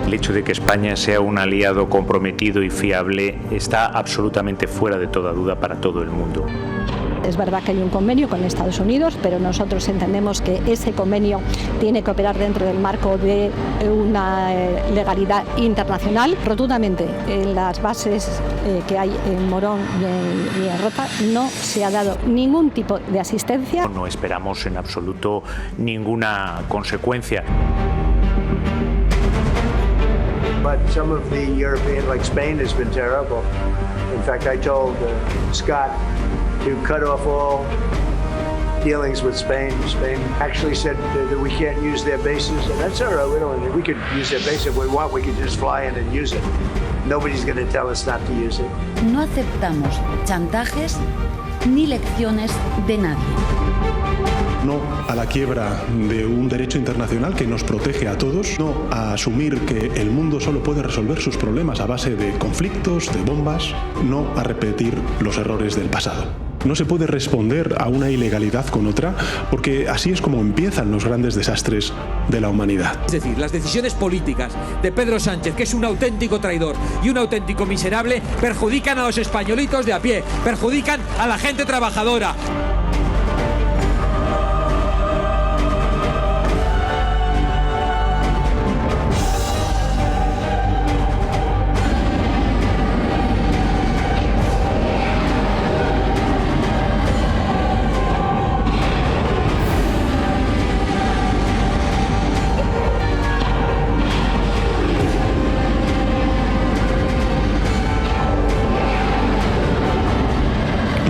El hecho de que España sea un aliado comprometido y fiable está absolutamente fuera de toda duda para todo el mundo. Es verdad que hay un convenio con Estados Unidos, pero nosotros entendemos que ese convenio tiene que operar dentro del marco de una legalidad internacional. Rotundamente, en las bases que hay en Morón y en Rota no se ha dado ningún tipo de asistencia. No esperamos en absoluto ninguna consecuencia. But some of the European, like Spain, has been terrible. In fact, I told Scott to cut off all dealings with Spain. Spain actually said that we can't use their bases, and that's all right. We could use their base if we want. We could just fly in and use it. Nobody's going to tell us not to use it. No aceptamos chantajes ni lecciones de nadie. No a la quiebra de un derecho internacional que nos protege a todos, no a asumir que el mundo solo puede resolver sus problemas a base de conflictos, de bombas, no a repetir los errores del pasado. No se puede responder a una ilegalidad con otra, porque así es como empiezan los grandes desastres de la humanidad. Es decir, las decisiones políticas de Pedro Sánchez, que es un auténtico traidor y un auténtico miserable, perjudican a los españolitos de a pie, perjudican a la gente trabajadora.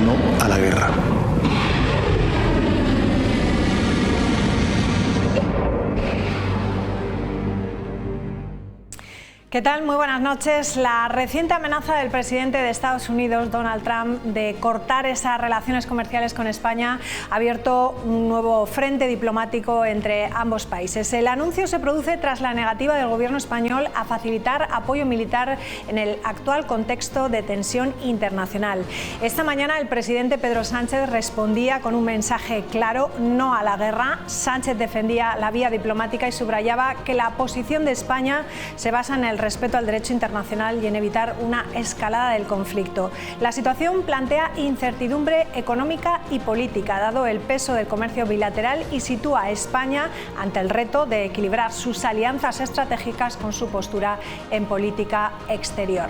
No a la guerra. ¿Qué tal? Muy buenas noches. La reciente amenaza del presidente de Estados Unidos, Donald Trump, de cortar esas relaciones comerciales con España ha abierto un nuevo frente diplomático entre ambos países. El anuncio se produce tras la negativa del gobierno español a facilitar apoyo militar en el actual contexto de tensión internacional. Esta mañana el presidente Pedro Sánchez respondía con un mensaje claro: no a la guerra. Sánchez defendía la vía diplomática y subrayaba que la posición de España se basa en el respeto al derecho internacional y en evitar una escalada del conflicto. La situación plantea incertidumbre económica y política, dado el peso del comercio bilateral, y sitúa a España ante el reto de equilibrar sus alianzas estratégicas con su postura en política exterior.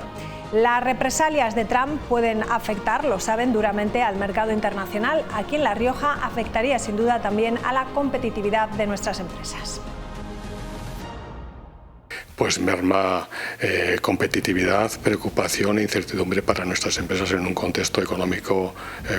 Las represalias de Trump pueden afectar, lo saben, duramente al mercado internacional. Aquí en La Rioja afectaría sin duda también a la competitividad de nuestras empresas. Pues merma competitividad, preocupación e incertidumbre para nuestras empresas en un contexto económico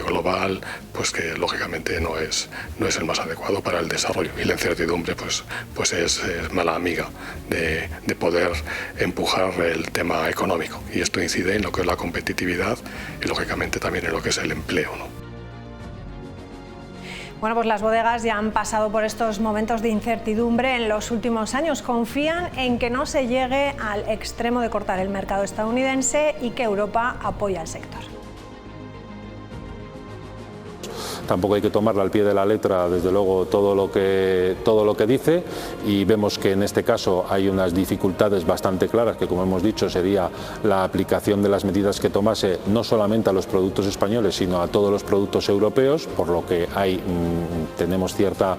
global, pues que lógicamente no es el más adecuado para el desarrollo, y la incertidumbre pues es mala amiga de poder empujar el tema económico, y esto incide en lo que es la competitividad y lógicamente también en lo que es el empleo, ¿no? Bueno, pues las bodegas ya han pasado por estos momentos de incertidumbre en los últimos años. Confían en que no se llegue al extremo de cortar el mercado estadounidense y que Europa apoya al sector. Tampoco hay que tomarla al pie de la letra, desde luego, todo lo que dice, y vemos que en este caso hay unas dificultades bastante claras, que como hemos dicho sería la aplicación de las medidas que tomase no solamente a los productos españoles sino a todos los productos europeos, por lo que tenemos cierta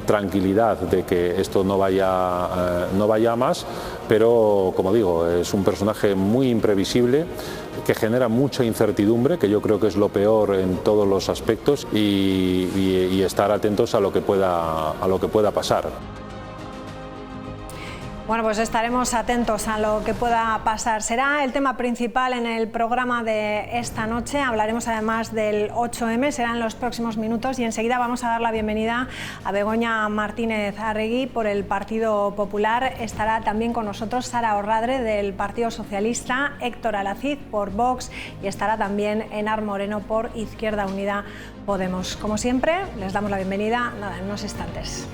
tranquilidad de que esto no vaya a más, pero como digo, es un personaje muy imprevisible que genera mucha incertidumbre, que yo creo que es lo peor en todos los aspectos, y estar atentos a lo que pueda pasar. Bueno, pues estaremos atentos a lo que pueda pasar. Será el tema principal en el programa de esta noche. Hablaremos además del 8M, será en los próximos minutos, y enseguida vamos a dar la bienvenida a Begoña Martínez Arregui por el Partido Popular. Estará también con nosotros Sara Orradre del Partido Socialista, Héctor Alacid por Vox, y estará también Enar Moreno por Izquierda Unida Podemos. Como siempre, les damos la bienvenida en unos instantes.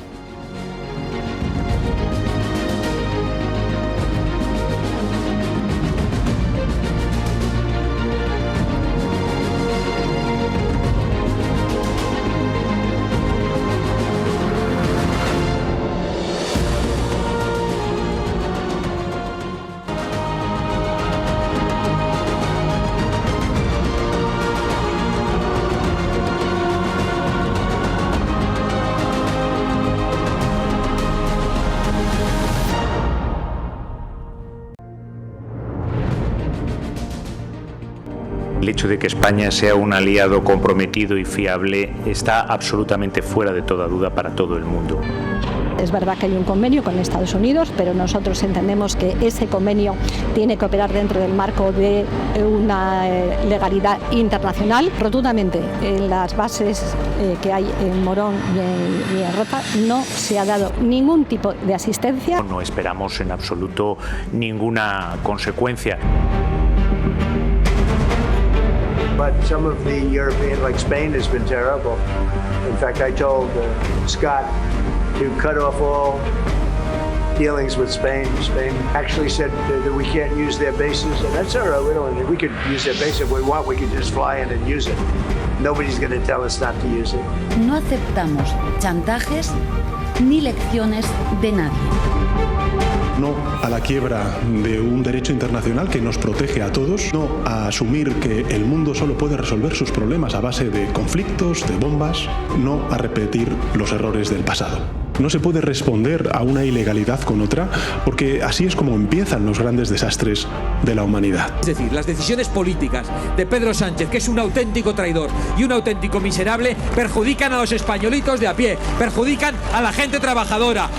El hecho de que España sea un aliado comprometido y fiable está absolutamente fuera de toda duda para todo el mundo. Es verdad que hay un convenio con Estados Unidos, pero nosotros entendemos que ese convenio tiene que operar dentro del marco de una legalidad internacional. Rotundamente, en las bases que hay en Morón y en Rota no se ha dado ningún tipo de asistencia. No esperamos en absoluto ninguna consecuencia. But some of the European, like Spain, has been terrible. In fact, I told Scott to cut off all dealings with Spain. Spain actually said that we can't use their bases, and that's all right. We could use their base if we want. We could just fly in and use it. Nobody's going to tell us not to use it. No aceptamos chantajes ni lecciones de nadie. No a la quiebra de un derecho internacional que nos protege a todos, no a asumir que el mundo solo puede resolver sus problemas a base de conflictos, de bombas, no a repetir los errores del pasado. No se puede responder a una ilegalidad con otra, porque así es como empiezan los grandes desastres de la humanidad. Es decir, las decisiones políticas de Pedro Sánchez, que es un auténtico traidor y un auténtico miserable, perjudican a los españolitos de a pie, perjudican a la gente trabajadora.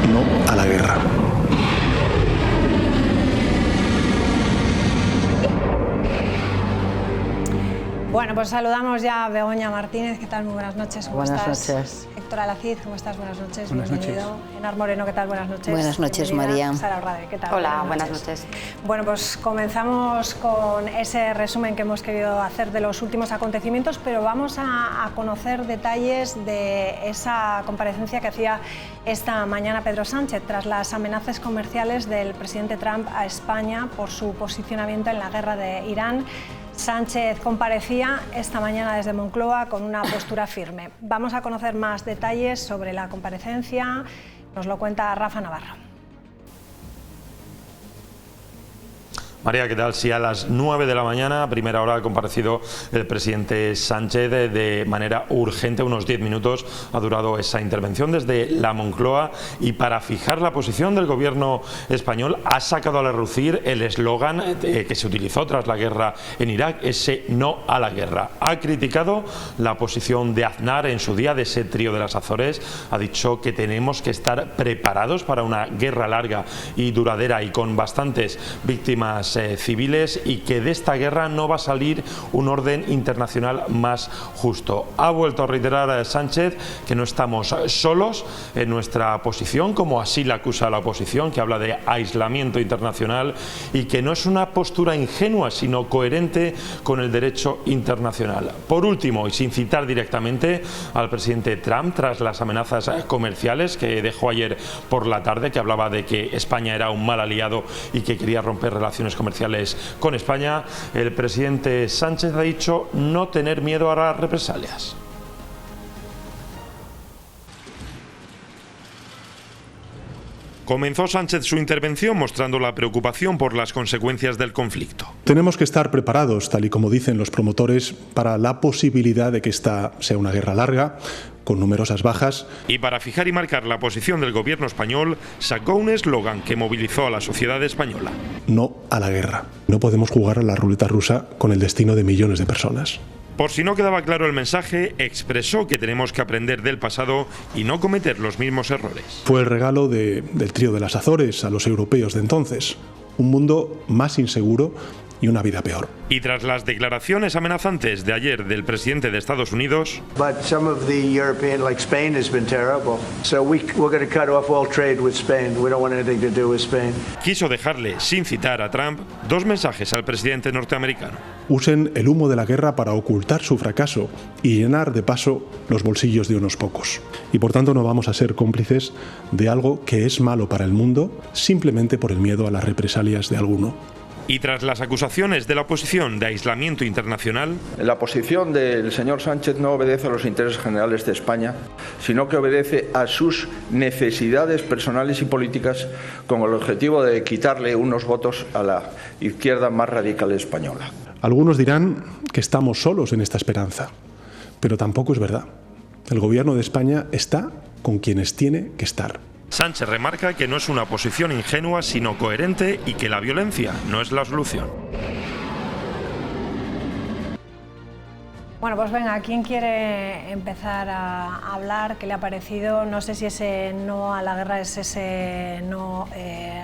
No a la guerra. Bueno, pues saludamos ya a Begoña Martínez. ¿Qué tal? Muy buenas noches. ¿Cómo buenas estás? Noches. Héctor Alacid, ¿cómo estás? Buenas noches. Buenas Bienvenido. noches. Enar Moreno, ¿qué tal? Buenas noches. Buenas noches, María. Sara Orrade, ¿qué tal? Hola, buenas noches. Bueno, pues comenzamos con ese resumen que hemos querido hacer de los últimos acontecimientos, pero vamos a conocer detalles de esa comparecencia que hacía esta mañana Pedro Sánchez tras las amenazas comerciales del presidente Trump a España por su posicionamiento en la guerra de Irán. Sánchez comparecía esta mañana desde Moncloa con una postura firme. Vamos a conocer más detalles sobre la comparecencia. Nos lo cuenta Rafa Navarro. María, ¿qué tal? Sí, a las 9 de la mañana, a primera hora, ha comparecido el presidente Sánchez de manera urgente. Unos 10 minutos ha durado esa intervención desde la Moncloa, y para fijar la posición del gobierno español ha sacado a relucir el eslogan que se utilizó tras la guerra en Irak, ese no a la guerra. Ha criticado la posición de Aznar en su día, de ese trío de las Azores. Ha dicho que tenemos que estar preparados para una guerra larga y duradera y con bastantes víctimas civiles, y que de esta guerra no va a salir un orden internacional más justo. Ha vuelto a reiterar Sánchez que no estamos solos en nuestra posición, como así la acusa la oposición, que habla de aislamiento internacional, y que no es una postura ingenua, sino coherente con el derecho internacional. Por último, y sin citar directamente al presidente Trump, tras las amenazas comerciales que dejó ayer por la tarde, que hablaba de que España era un mal aliado y que quería romper relaciones comerciales con España, el presidente Sánchez ha dicho no tener miedo a las represalias. Comenzó Sánchez su intervención mostrando la preocupación por las consecuencias del conflicto. Tenemos que estar preparados, tal y como dicen los promotores, para la posibilidad de que esta sea una guerra larga, con numerosas bajas. Y para fijar y marcar la posición del gobierno español, sacó un eslogan que movilizó a la sociedad española. No a la guerra. No podemos jugar a la ruleta rusa con el destino de millones de personas. Por si no quedaba claro el mensaje, expresó que tenemos que aprender del pasado y no cometer los mismos errores. Fue el regalo del trío de las Azores a los europeos de entonces. Un mundo más inseguro y una vida peor. Y tras las declaraciones amenazantes de ayer del presidente de Estados Unidos, But some of the European, like Spain, has been terrible. So we're going to cut off all trade with Spain. We don't want anything to do with Spain. Quiso dejarle, sin citar a Trump, dos mensajes al presidente norteamericano. Usen el humo de la guerra para ocultar su fracaso y llenar de paso los bolsillos de unos pocos. Y por tanto no vamos a ser cómplices de algo que es malo para el mundo simplemente por el miedo a las represalias de alguno. Y tras las acusaciones de la oposición de aislamiento internacional, la posición del señor Sánchez no obedece a los intereses generales de España, sino que obedece a sus necesidades personales y políticas con el objetivo de quitarle unos votos a la izquierda más radical española. Algunos dirán que estamos solos en esta esperanza, pero tampoco es verdad. El Gobierno de España está con quienes tiene que estar. Sánchez remarca que no es una posición ingenua sino coherente y que la violencia no es la solución. Bueno, pues venga, ¿quién quiere empezar a hablar? ¿Qué le ha parecido? No sé si ese no a la guerra es ese no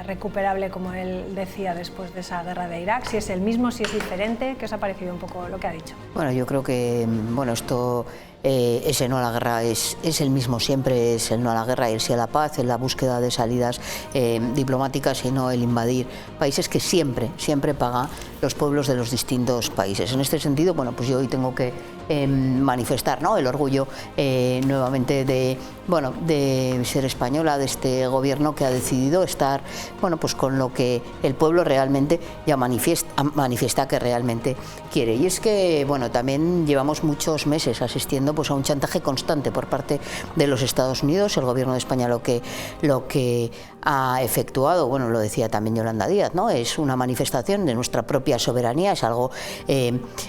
recuperable, como él decía después de esa guerra de Irak, si es el mismo, si es diferente. ¿Qué os ha parecido un poco lo que ha dicho? Bueno, yo creo que esto... ese no a la guerra es el mismo siempre, es el no a la guerra y el sí a la paz, en la búsqueda de salidas diplomáticas y no el invadir países que siempre pagan los pueblos de los distintos países. En este sentido, bueno, pues yo hoy tengo que manifestar, ¿no?, el orgullo nuevamente de ser española, de este gobierno que ha decidido estar, bueno, pues con lo que el pueblo realmente ya manifiesta que realmente quiere. Y es que, bueno, también llevamos muchos meses asistiendo pues a un chantaje constante por parte de los Estados Unidos. El gobierno de España lo que ha efectuado, bueno, lo decía también Yolanda Díaz, ¿no?, es una manifestación de nuestra propia soberanía, es algo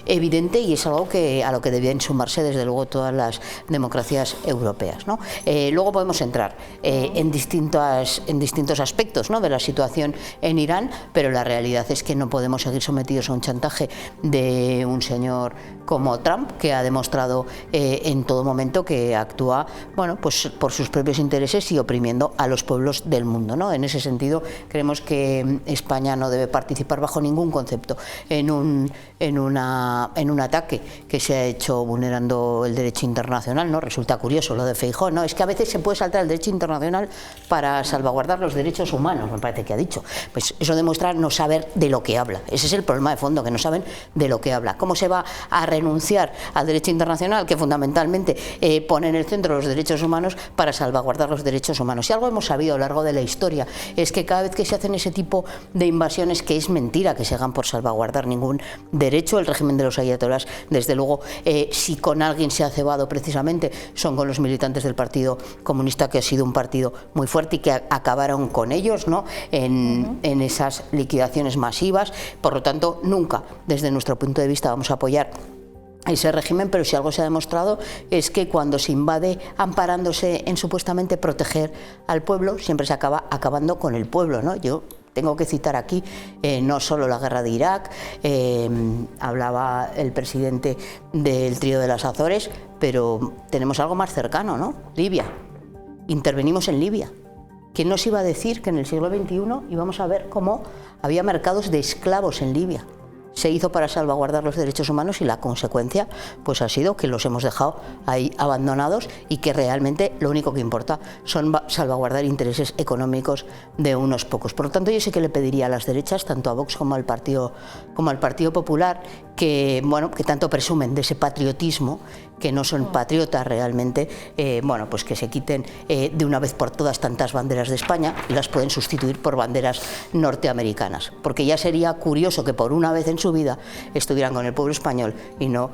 evidente y es algo a lo que debían sumarse desde luego todas las democracias europeas, ¿no? Luego podemos entrar en distintos aspectos, ¿no?, de la situación en Irán, pero la realidad es que no podemos seguir sometidos a un chantaje de un señor como Trump, que ha demostrado en todo momento que actúa, bueno, pues por sus propios intereses y oprimiendo a los pueblos del mundo, ¿no? En ese sentido, creemos que España no debe participar bajo ningún concepto en un ataque que se ha hecho vulnerando el derecho internacional, ¿no? Resulta curioso lo de Feijóo, ¿no? Es que a veces se puede saltar el derecho internacional para salvaguardar los derechos humanos, me parece que ha dicho. Pues eso demuestra no saber de lo que habla. Ese es el problema de fondo, que no saben de lo que habla. ¿Cómo se va a renunciar al derecho internacional, que fundamentalmente pone en el centro los derechos humanos, para salvaguardar los derechos humanos? Si algo hemos sabido a lo largo de la historia es que cada vez que se hacen ese tipo de invasiones, que es mentira que se hagan por salvaguardar ningún derecho, el régimen de los ayatolás, desde luego, si con alguien se ha cebado precisamente, son con los militantes del Partido Comunista, que ha sido un partido muy fuerte y que acabaron con ellos, ¿no?, en esas liquidaciones masivas. Por lo tanto, nunca, desde nuestro punto de vista, vamos a apoyar ese régimen, pero si algo se ha demostrado es que cuando se invade amparándose en supuestamente proteger al pueblo, siempre se acaba acabando con el pueblo, ¿no? Yo tengo que citar aquí no solo la guerra de Irak, hablaba el presidente del trío de las Azores, pero tenemos algo más cercano, ¿no? Libia. Intervenimos en Libia. ¿Quién nos iba a decir que en el siglo XXI íbamos a ver cómo había mercados de esclavos en Libia? Se hizo para salvaguardar los derechos humanos y la consecuencia pues ha sido que los hemos dejado ahí abandonados y que realmente lo único que importa son salvaguardar intereses económicos de unos pocos. Por lo tanto, yo sí que le pediría a las derechas, tanto a Vox como al Partido Popular, que, bueno, que tanto presumen de ese patriotismo, que no son patriotas realmente, bueno, pues que se quiten de una vez por todas tantas banderas de España y las pueden sustituir por banderas norteamericanas, porque ya sería curioso que por una vez en su vida estuvieran con el pueblo español y no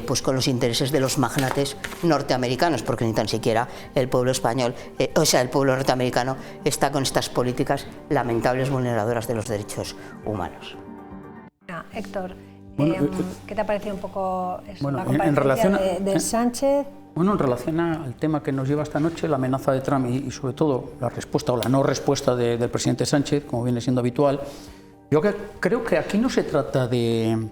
pues con los intereses de los magnates norteamericanos, porque ni tan siquiera el pueblo español, o sea, el pueblo norteamericano está con estas políticas lamentables vulneradoras de los derechos humanos. Héctor, bueno, ¿qué te ha parecido un poco eso, bueno, la comparecencia de Sánchez? Bueno, en relación al tema que nos lleva esta noche, la amenaza de Trump y sobre todo la respuesta o la no respuesta del presidente Sánchez, como viene siendo habitual, yo creo que aquí no se trata de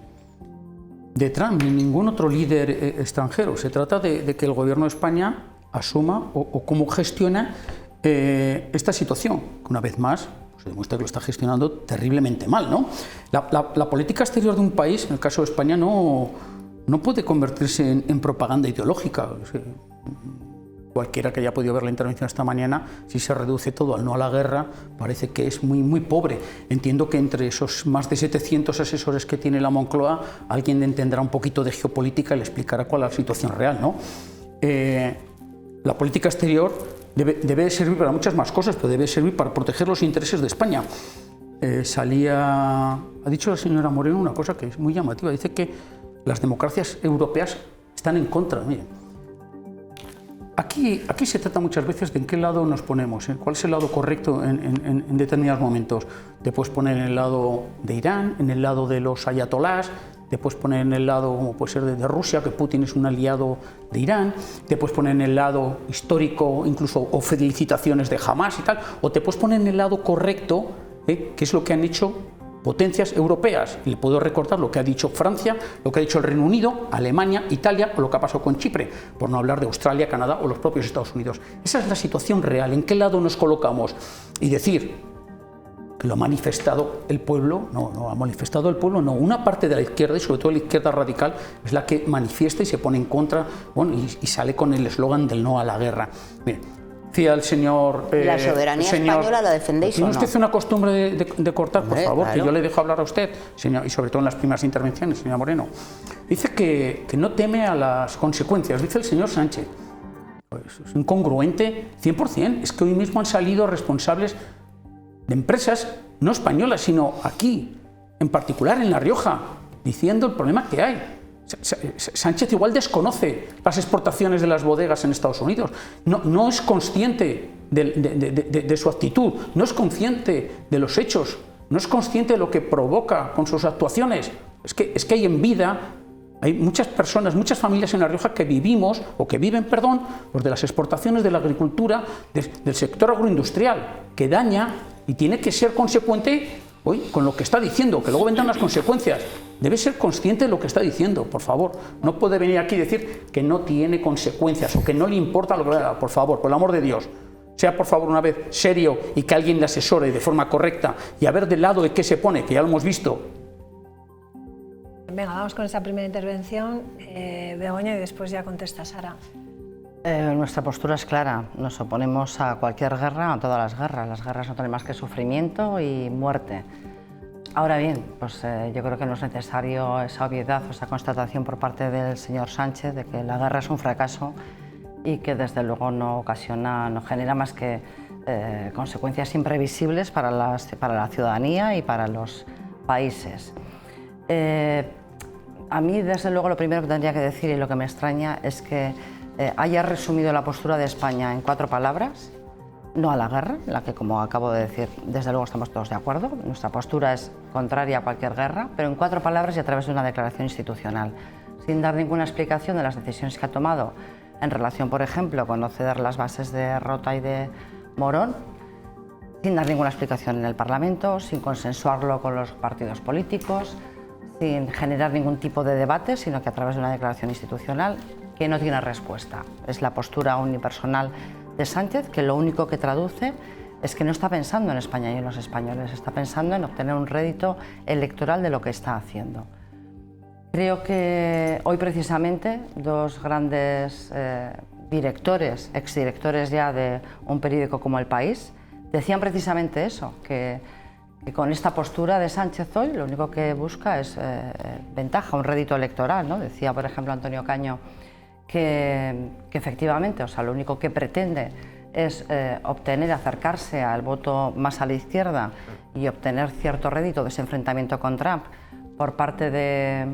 Trump ni ningún otro líder extranjero, se trata de que el gobierno de España asuma o cómo gestiona esta situación, que una vez más se demuestra que lo está gestionando terriblemente mal, ¿no? La política exterior de un país, en el caso de España, no puede convertirse en propaganda ideológica. Cualquiera que haya podido ver la intervención esta mañana, si se reduce todo al no a la guerra, parece que es muy, muy pobre. Entiendo que entre esos más de 700 asesores que tiene la Moncloa, alguien entenderá un poquito de geopolítica y le explicará cuál es la situación real, ¿no? La política exterior debe servir para muchas más cosas, pero debe servir para proteger los intereses de España. ha dicho la señora Moreno una cosa que es muy llamativa, dice que las democracias europeas están en contra. Miren, aquí se trata muchas veces de en qué lado nos ponemos, cuál es el lado correcto en determinados momentos. Te puedes poner en el lado de Irán, en el lado de los ayatolás, te puedes poner en el lado, como puede ser de Rusia, que Putin es un aliado de Irán, te puedes poner en el lado histórico, incluso, o felicitaciones de Hamas y tal, o te puedes poner en el lado correcto, que es lo que han hecho potencias europeas. Y le puedo recordar lo que ha dicho Francia, lo que ha dicho el Reino Unido, Alemania, Italia, o lo que ha pasado con Chipre, por no hablar de Australia, Canadá o los propios Estados Unidos. Esa es la situación real, en qué lado nos colocamos. Y decir que lo ha manifestado el pueblo, no ha manifestado el pueblo, no. Una parte de la izquierda, y sobre todo la izquierda radical, es la que manifiesta y se pone en contra, bueno, y sale con el eslogan del no a la guerra. Mire, decía el señor... ¿La soberanía española la defendéis o no? ¿Tiene usted una costumbre de cortar, por favor, claro, que yo le dejo hablar a usted, señor, y sobre todo en las primeras intervenciones, señora Moreno? Dice que no teme a las consecuencias, dice el señor Sánchez. Pues es incongruente 100%. Es que hoy mismo han salido responsables de empresas no españolas, sino aquí, en particular en La Rioja, diciendo el problema que hay. Sánchez igual desconoce las exportaciones de las bodegas en Estados Unidos, no es consciente de su actitud, no es consciente de los hechos, no es consciente de lo que provoca con sus actuaciones. Es que hay en vida, hay muchas personas, muchas familias en La Rioja que vivimos, o que viven, perdón, pues de las exportaciones de la agricultura, del sector agroindustrial, que daña y tiene que ser consecuente hoy con lo que está diciendo, que luego vendrán las consecuencias. Debe ser consciente de lo que está diciendo, por favor. No puede venir aquí y decir que no tiene consecuencias o que no le importa lo que haga. Por favor, por el amor de Dios, sea por favor una vez serio y que alguien le asesore de forma correcta y a ver del lado de qué se pone, que ya lo hemos visto. Venga, vamos con esta primera intervención, Begoña, y después ya contesta Sara. Nuestra postura es clara, nos oponemos a cualquier guerra, a todas las guerras no tienen más que sufrimiento y muerte. Ahora bien, pues yo creo que no es necesario esa obviedad o esa constatación por parte del señor Sánchez de que la guerra es un fracaso y que desde luego no genera más que consecuencias imprevisibles para la ciudadanía y para los países. A mí desde luego lo primero que tendría que decir y lo que me extraña es que haya resumido la postura de España en 4 palabras, no a la guerra, en la que, como acabo de decir, desde luego estamos todos de acuerdo. Nuestra postura es contraria a cualquier guerra, pero en 4 palabras y a través de una declaración institucional, sin dar ninguna explicación de las decisiones que ha tomado en relación, por ejemplo, con no ceder las bases de Rota y de Morón, sin dar ninguna explicación en el Parlamento, sin consensuarlo con los partidos políticos, sin generar ningún tipo de debate, sino que a través de una declaración institucional que no tiene respuesta. Es la postura unipersonal de Sánchez, que lo único que traduce es que no está pensando en España y en los españoles, está pensando en obtener un rédito electoral de lo que está haciendo. Creo que hoy precisamente 2 grandes directores, exdirectores ya de un periódico como El País, decían precisamente eso, que con esta postura de Sánchez hoy lo único que busca es ventaja, un rédito electoral, ¿no? Decía, por ejemplo, Antonio Caño que efectivamente, o sea, lo único que pretende es obtener, acercarse al voto más a la izquierda y obtener cierto rédito de ese enfrentamiento con Trump por parte de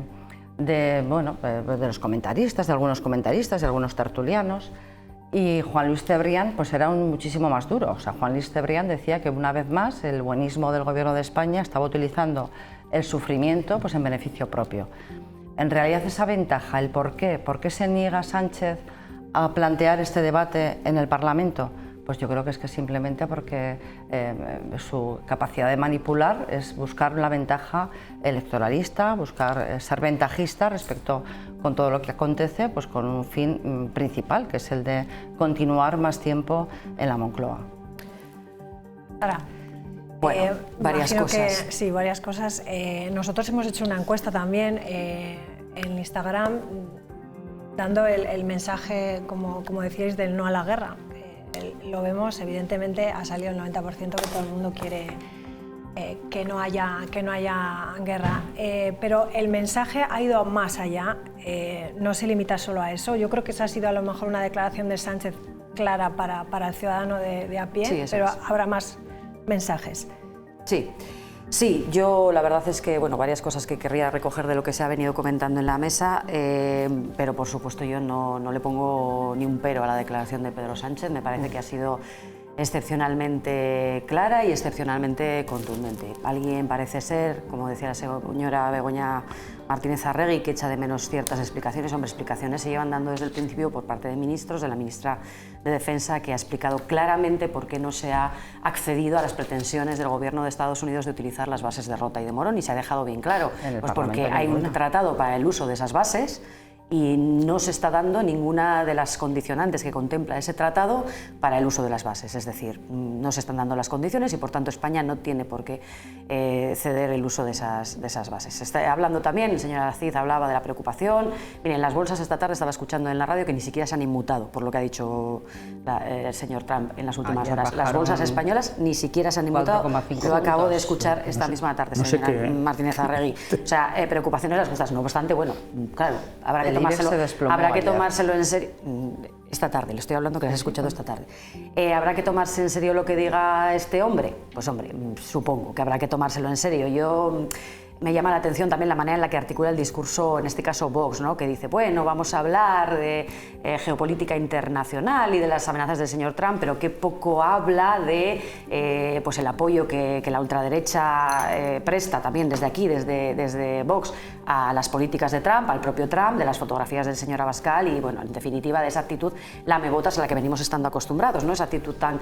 los comentaristas, de algunos comentaristas, de algunos tertulianos. Y Juan Luis Cebrián pues era muchísimo más duro. O sea, Juan Luis Cebrián decía que una vez más el buenismo del Gobierno de España estaba utilizando el sufrimiento pues en beneficio propio. En realidad esa ventaja, el por qué se niega Sánchez a plantear este debate en el Parlamento, pues yo creo que es simplemente porque su capacidad de manipular es buscar la ventaja electoralista, buscar ser ventajista respecto con todo lo que acontece, pues con un fin principal, que es el de continuar más tiempo en la Moncloa. Ahora, bueno, varias cosas. Sí, varias cosas. Nosotros hemos hecho una encuesta también en Instagram dando el mensaje, como decíais, del no a la guerra. Lo vemos, evidentemente ha salido el 90% que todo el mundo quiere que no haya guerra, pero el mensaje ha ido más allá, no se limita solo a eso. Yo creo que esa ha sido a lo mejor una declaración de Sánchez clara para el ciudadano de a pie, sí, pero habrá más mensajes. Sí. Sí, yo la verdad es que, bueno, varias cosas que querría recoger de lo que se ha venido comentando en la mesa, pero por supuesto yo no le pongo ni un pero a la declaración de Pedro Sánchez. Me parece que ha sido excepcionalmente clara y excepcionalmente contundente. Alguien parece ser, como decía la señora Begoña Martínez Arregui, que echa de menos ciertas explicaciones. Hombre, explicaciones se llevan dando desde el principio por parte de ministros, de la ministra de Defensa, que ha explicado claramente por qué no se ha accedido a las pretensiones del gobierno de Estados Unidos de utilizar las bases de Rota y de Morón, y se ha dejado bien claro, pues porque hay un tratado para el uso de esas bases y no se está dando ninguna de las condicionantes que contempla ese tratado para el uso de las bases. Es decir, no se están dando las condiciones y por tanto España no tiene por qué ceder el uso de esas bases. Se está hablando también, el señor Arcid hablaba de la preocupación. Miren, las bolsas esta tarde estaba escuchando en la radio que ni siquiera se han inmutado, por lo que ha dicho el señor Trump en las últimas horas. Las bolsas españolas ni siquiera se han inmutado. Lo acabo de escuchar esta misma tarde, señora Martínez Arregui. O sea, preocupaciones las bolsas. No obstante, bueno, claro, habrá que tomárselo en serio. Esta tarde, le estoy hablando que las he escuchado esta tarde. ¿Habrá que tomarse en serio lo que diga este hombre? Pues hombre, supongo que habrá que tomárselo en serio. Me llama la atención también la manera en la que articula el discurso, en este caso Vox, ¿no? Que dice, bueno, vamos a hablar de geopolítica internacional y de las amenazas del señor Trump, pero qué poco habla de pues el apoyo que la ultraderecha presta también desde aquí, desde Vox, a las políticas de Trump, al propio Trump, de las fotografías del señor Abascal y, bueno, en definitiva, de esa actitud lamebotas a la que venimos estando acostumbrados, ¿no? Esa actitud tan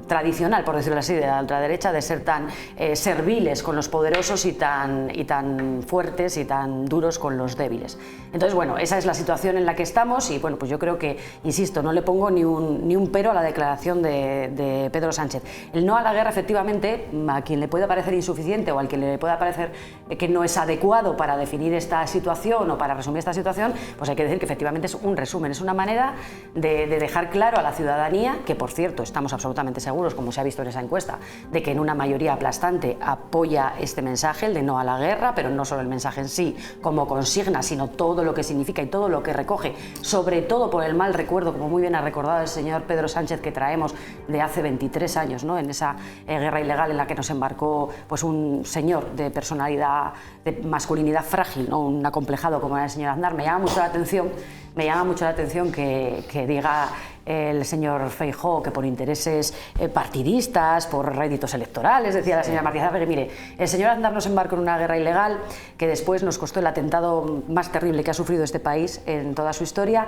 tradicional, por decirlo así, de la ultraderecha, de ser tan serviles con los poderosos y tan fuertes y tan duros con los débiles. Entonces, bueno, esa es la situación en la que estamos y, bueno, pues yo creo que, insisto, no le pongo ni un pero a la declaración de Pedro Sánchez. El no a la guerra, efectivamente, a quien le pueda parecer insuficiente o al que le pueda parecer que no es adecuado para definir esta situación o para resumir esta situación, pues hay que decir que efectivamente es un resumen, es una manera de dejar claro a la ciudadanía, que por cierto estamos absolutamente seguros, como se ha visto en esa encuesta, de que en una mayoría aplastante apoya este mensaje, el de no a la guerra, pero no solo el mensaje en sí como consigna, sino todo lo que significa y todo lo que recoge, sobre todo por el mal recuerdo, como muy bien ha recordado el señor Pedro Sánchez, que traemos de hace 23 años, ¿no? En esa guerra ilegal en la que nos embarcó pues un señor de personalidad, de masculinidad frágil, ¿no? Un acomplejado como era el señor Aznar. Me llama mucho la atención que diga el señor Feijóo que por intereses partidistas, por réditos electorales, decía la señora Martínez Arregui, mire, el señor Aznar nos embarcó en una guerra ilegal que después nos costó el atentado más terrible que ha sufrido este país en toda su historia,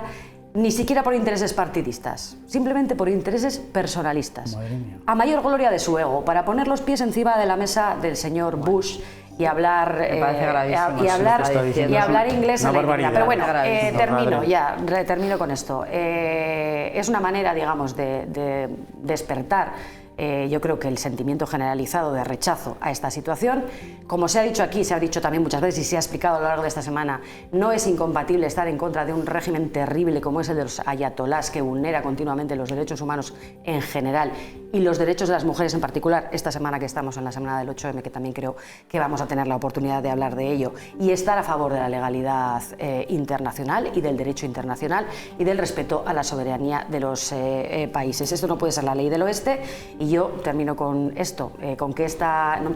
ni siquiera por intereses partidistas, simplemente por intereses personalistas, a mayor gloria de su ego, para poner los pies encima de la mesa del señor Bush y hablar inglés en la India. Pero bueno, termino con esto. Es una manera, digamos, de despertar yo creo que el sentimiento generalizado de rechazo a esta situación. Como se ha dicho aquí, se ha dicho también muchas veces y se ha explicado a lo largo de esta semana, no es incompatible estar en contra de un régimen terrible como es el de los ayatolás, que vulnera continuamente los derechos humanos en general y los derechos de las mujeres en particular, esta semana que estamos en la semana del 8M, que también creo que vamos a tener la oportunidad de hablar de ello, y estar a favor de la legalidad internacional y del derecho internacional y del respeto a la soberanía de los países. Esto no puede ser la ley del oeste. Y yo termino con esto, con que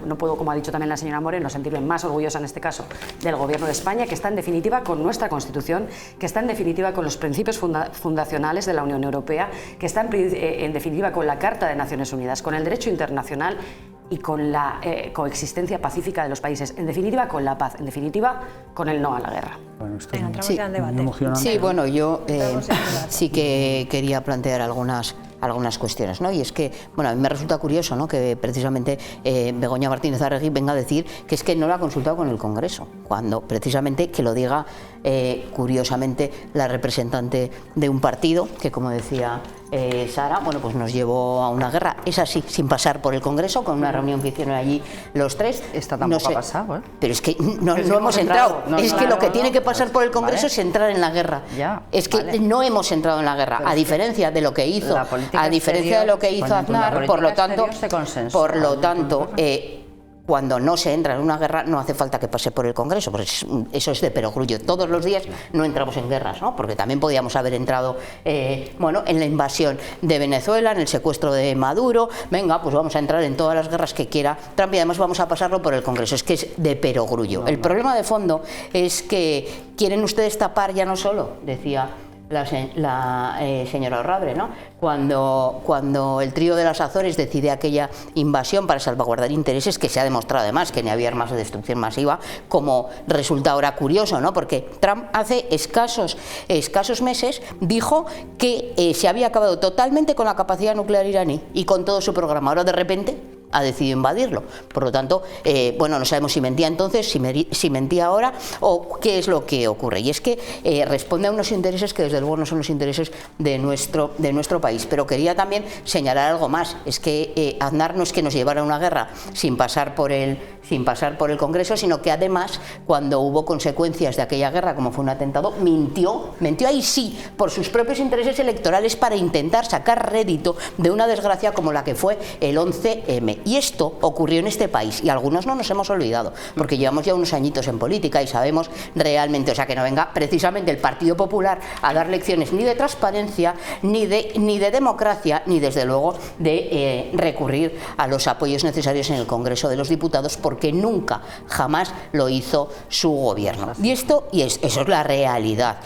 no puedo, como ha dicho también la señora Moreno, sentirme más orgullosa en este caso del Gobierno de España, que está en definitiva con nuestra Constitución, que está en definitiva con los principios fundacionales de la Unión Europea, que está en definitiva con la Carta de Naciones Unidas, con el derecho internacional y con la coexistencia pacífica de los países, en definitiva con la paz, en definitiva con el no a la guerra. Bueno, sí, bueno, yo sí que quería plantear algunas cuestiones, ¿no? Y es que, bueno, a mí me resulta curioso, ¿no?, que precisamente Begoña Martínez Arregui venga a decir que es que no lo ha consultado con el Congreso, cuando precisamente que lo diga curiosamente la representante de un partido que, como decía Sara, bueno, pues nos llevó a una guerra, es así, sin pasar por el Congreso, con una reunión que hicieron allí los tres. Esta tampoco ha pasado, ¿eh? Pero es que no hemos entrado. Es que lo que tiene que pasar por el Congreso es entrar en la guerra. Es que no hemos entrado en la guerra, a diferencia de lo que hizo, cuando no se entra en una guerra no hace falta que pase por el Congreso, porque eso es de perogrullo. Todos los días no entramos en guerras, ¿no? Porque también podíamos haber entrado en la invasión de Venezuela, en el secuestro de Maduro. Venga, pues vamos a entrar en todas las guerras que quiera Trump y además vamos a pasarlo por el Congreso. Es que es de perogrullo. El problema de fondo es que quieren ustedes tapar ya no solo, decía la señora Orradre, ¿no? Cuando el trío de las Azores decide aquella invasión para salvaguardar intereses, que se ha demostrado además que ni había armas de destrucción masiva, como resulta ahora curioso, ¿no? Porque Trump hace escasos meses dijo que se había acabado totalmente con la capacidad nuclear iraní y con todo su programa. Ahora de repente ha decidido invadirlo. Por lo tanto, no sabemos si mentía entonces, si mentía ahora o qué es lo que ocurre. Y es que responde a unos intereses que desde luego no son los intereses de nuestro país. Pero quería también señalar algo más. Es que Aznar no es que nos llevara a una guerra sin pasar por el Congreso, sino que además, cuando hubo consecuencias de aquella guerra, como fue un atentado, mintió ahí sí, por sus propios intereses electorales para intentar sacar rédito de una desgracia como la que fue el 11M. Y esto ocurrió en este país y algunos no nos hemos olvidado, porque llevamos ya unos añitos en política y sabemos realmente, o sea, que no venga precisamente el Partido Popular a dar lecciones ni de transparencia, ni de democracia, ni desde luego de recurrir a los apoyos necesarios en el Congreso de los Diputados, porque nunca, jamás lo hizo su gobierno. Y eso es la realidad,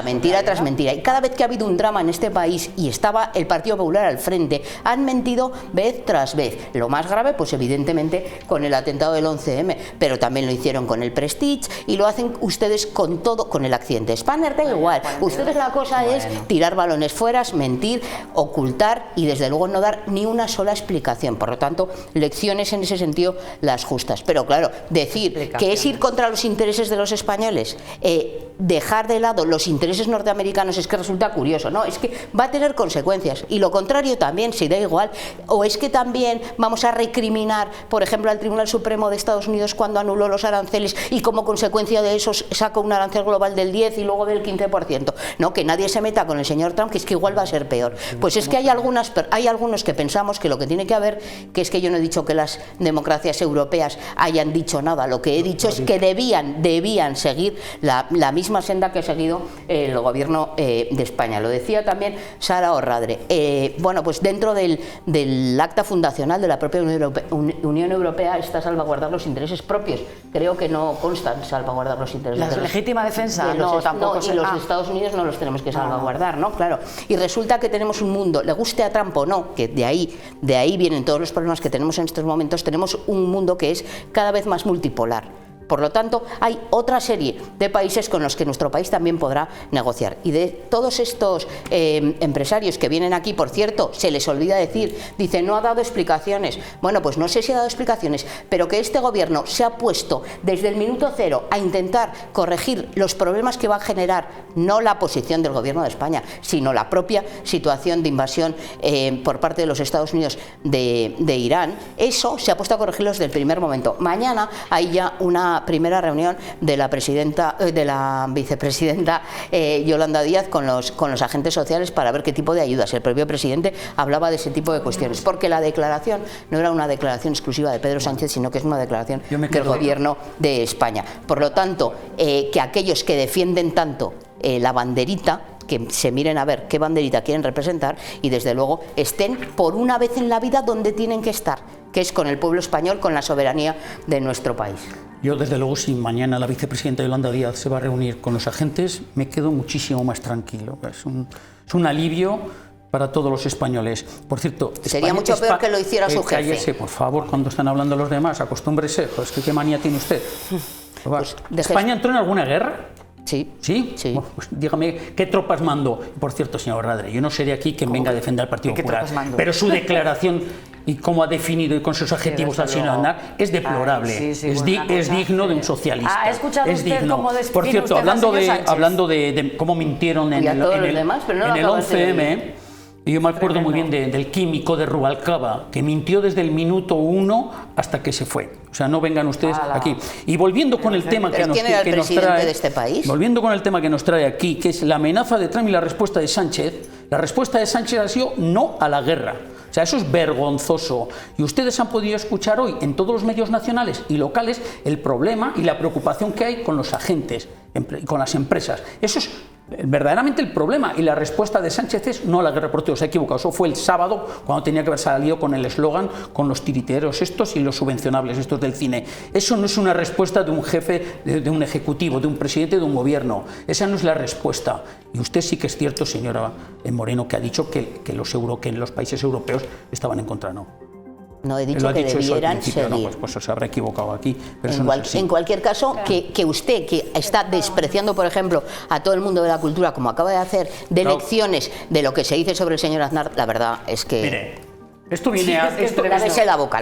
mentira tras mentira. Y cada vez que ha habido un drama en este país y estaba el Partido Popular al frente, han mentido vez tras vez. Lo más grave, pues evidentemente con el atentado del 11M, pero también lo hicieron con el Prestige y lo hacen ustedes con todo, con el accidente Spanair, da igual. Ustedes la cosa es tirar balones fuera, mentir, ocultar y desde luego no dar ni una sola explicación. Por lo tanto, lecciones en ese sentido las justas. Pero claro, decir que es ir contra los intereses de los españoles, dejar de lado los intereses norteamericanos, es que resulta curioso, ¿no? Es que va a tener consecuencias y lo contrario también, si da igual. O es que también vamos a recriminar, por ejemplo, al Tribunal Supremo de Estados Unidos cuando anuló los aranceles y como consecuencia de eso sacó un arancel global del 10 y luego del 15%. No, que nadie se meta con el señor Trump, que es que igual va a ser peor. Pues es que hay algunos que pensamos que lo que tiene que haber, que es que yo no he dicho que las democracias europeas hayan dicho nada, lo que he dicho es que debían seguir la misma senda que ha seguido el gobierno de España. Lo decía también Sara Orradre. Pues dentro del acta fundacional de la propia Unión Europea está salvaguardar los intereses propios. Creo que no constan salvaguardar los intereses de la legítima defensa. Tampoco. Y los de Estados Unidos no los tenemos que salvaguardar, ¿no? Claro. Y resulta que tenemos un mundo, le guste a Trump o no, que de ahí vienen todos los problemas que tenemos en estos momentos, tenemos un mundo que es cada vez más multipolar. Por lo tanto, hay otra serie de países con los que nuestro país también podrá negociar. Y de todos estos empresarios que vienen aquí, por cierto, se les olvida decir, dice, no ha dado explicaciones. Bueno, pues no sé si ha dado explicaciones, pero que este gobierno se ha puesto desde el minuto cero a intentar corregir los problemas que va a generar, no la posición del gobierno de España, sino la propia situación de invasión por parte de los Estados Unidos de Irán. Eso se ha puesto a corregirlo desde el primer momento. Mañana hay ya una primera reunión de la vicepresidenta Yolanda Díaz con los agentes sociales para ver qué tipo de ayudas. El propio presidente hablaba de ese tipo de cuestiones, porque la declaración no era una declaración exclusiva de Pedro Sánchez, sino que es una declaración del gobierno de España. Por lo tanto, que aquellos que defienden tanto la banderita, que se miren a ver qué banderita quieren representar y desde luego estén por una vez en la vida donde tienen que estar, que es con el pueblo español, con la soberanía de nuestro país. Yo, desde luego, si mañana la vicepresidenta Yolanda Díaz se va a reunir con los agentes, me quedo muchísimo más tranquilo. Es un alivio para todos los españoles. Por cierto, sería mucho peor que lo hiciera su jefe. Cállese, por favor, cuando están hablando los demás, acostúmbrese. Pues, ¿qué manía tiene usted? ¿España entró en alguna guerra? Sí. ¿Sí? Sí. Bueno, pues dígame, ¿qué tropas mandó? Por cierto, señor Orradre, yo no seré aquí quien venga a defender al Partido Popular, pero su declaración y cómo ha definido y con sus adjetivos al señor Aznar es deplorable. Es digno de un socialista. ¿Ha escuchado usted cómo define? Por cierto, hablando de cómo mintieron en el 11M, y yo me acuerdo muy bien del químico de Rubalcaba, que mintió desde el minuto 1 hasta que se fue. O sea, no vengan ustedes aquí. Y volviendo con el tema que nos trae de este país. Volviendo con el tema que nos trae aquí, que es la amenaza de Trump y la respuesta de Sánchez. La respuesta de Sánchez ha sido no a la guerra. O sea, eso es vergonzoso. Y ustedes han podido escuchar hoy en todos los medios nacionales y locales el problema y la preocupación que hay con los agentes, con las empresas. Eso es verdaderamente el problema, y la respuesta de Sánchez es no a la guerra por Teo. Se ha equivocado. Eso fue el sábado, cuando tenía que haber salido con el eslogan, con los tiriteros estos y los subvencionables estos del cine. Eso no es una respuesta de un jefe, de un ejecutivo, de un presidente de un gobierno. Esa no es la respuesta. Y usted sí que es cierto, señora Moreno, que ha dicho que los países europeos estaban en contra. No he dicho que debieran seguir. No, pues se habrá equivocado aquí. Pero en cualquier caso, que usted, que está despreciando, por ejemplo, a todo el mundo de la cultura, como acaba de hacer, de lecciones de lo que se dice sobre el señor Aznar, la verdad es que... Mire, esto viene a... Lávese la boca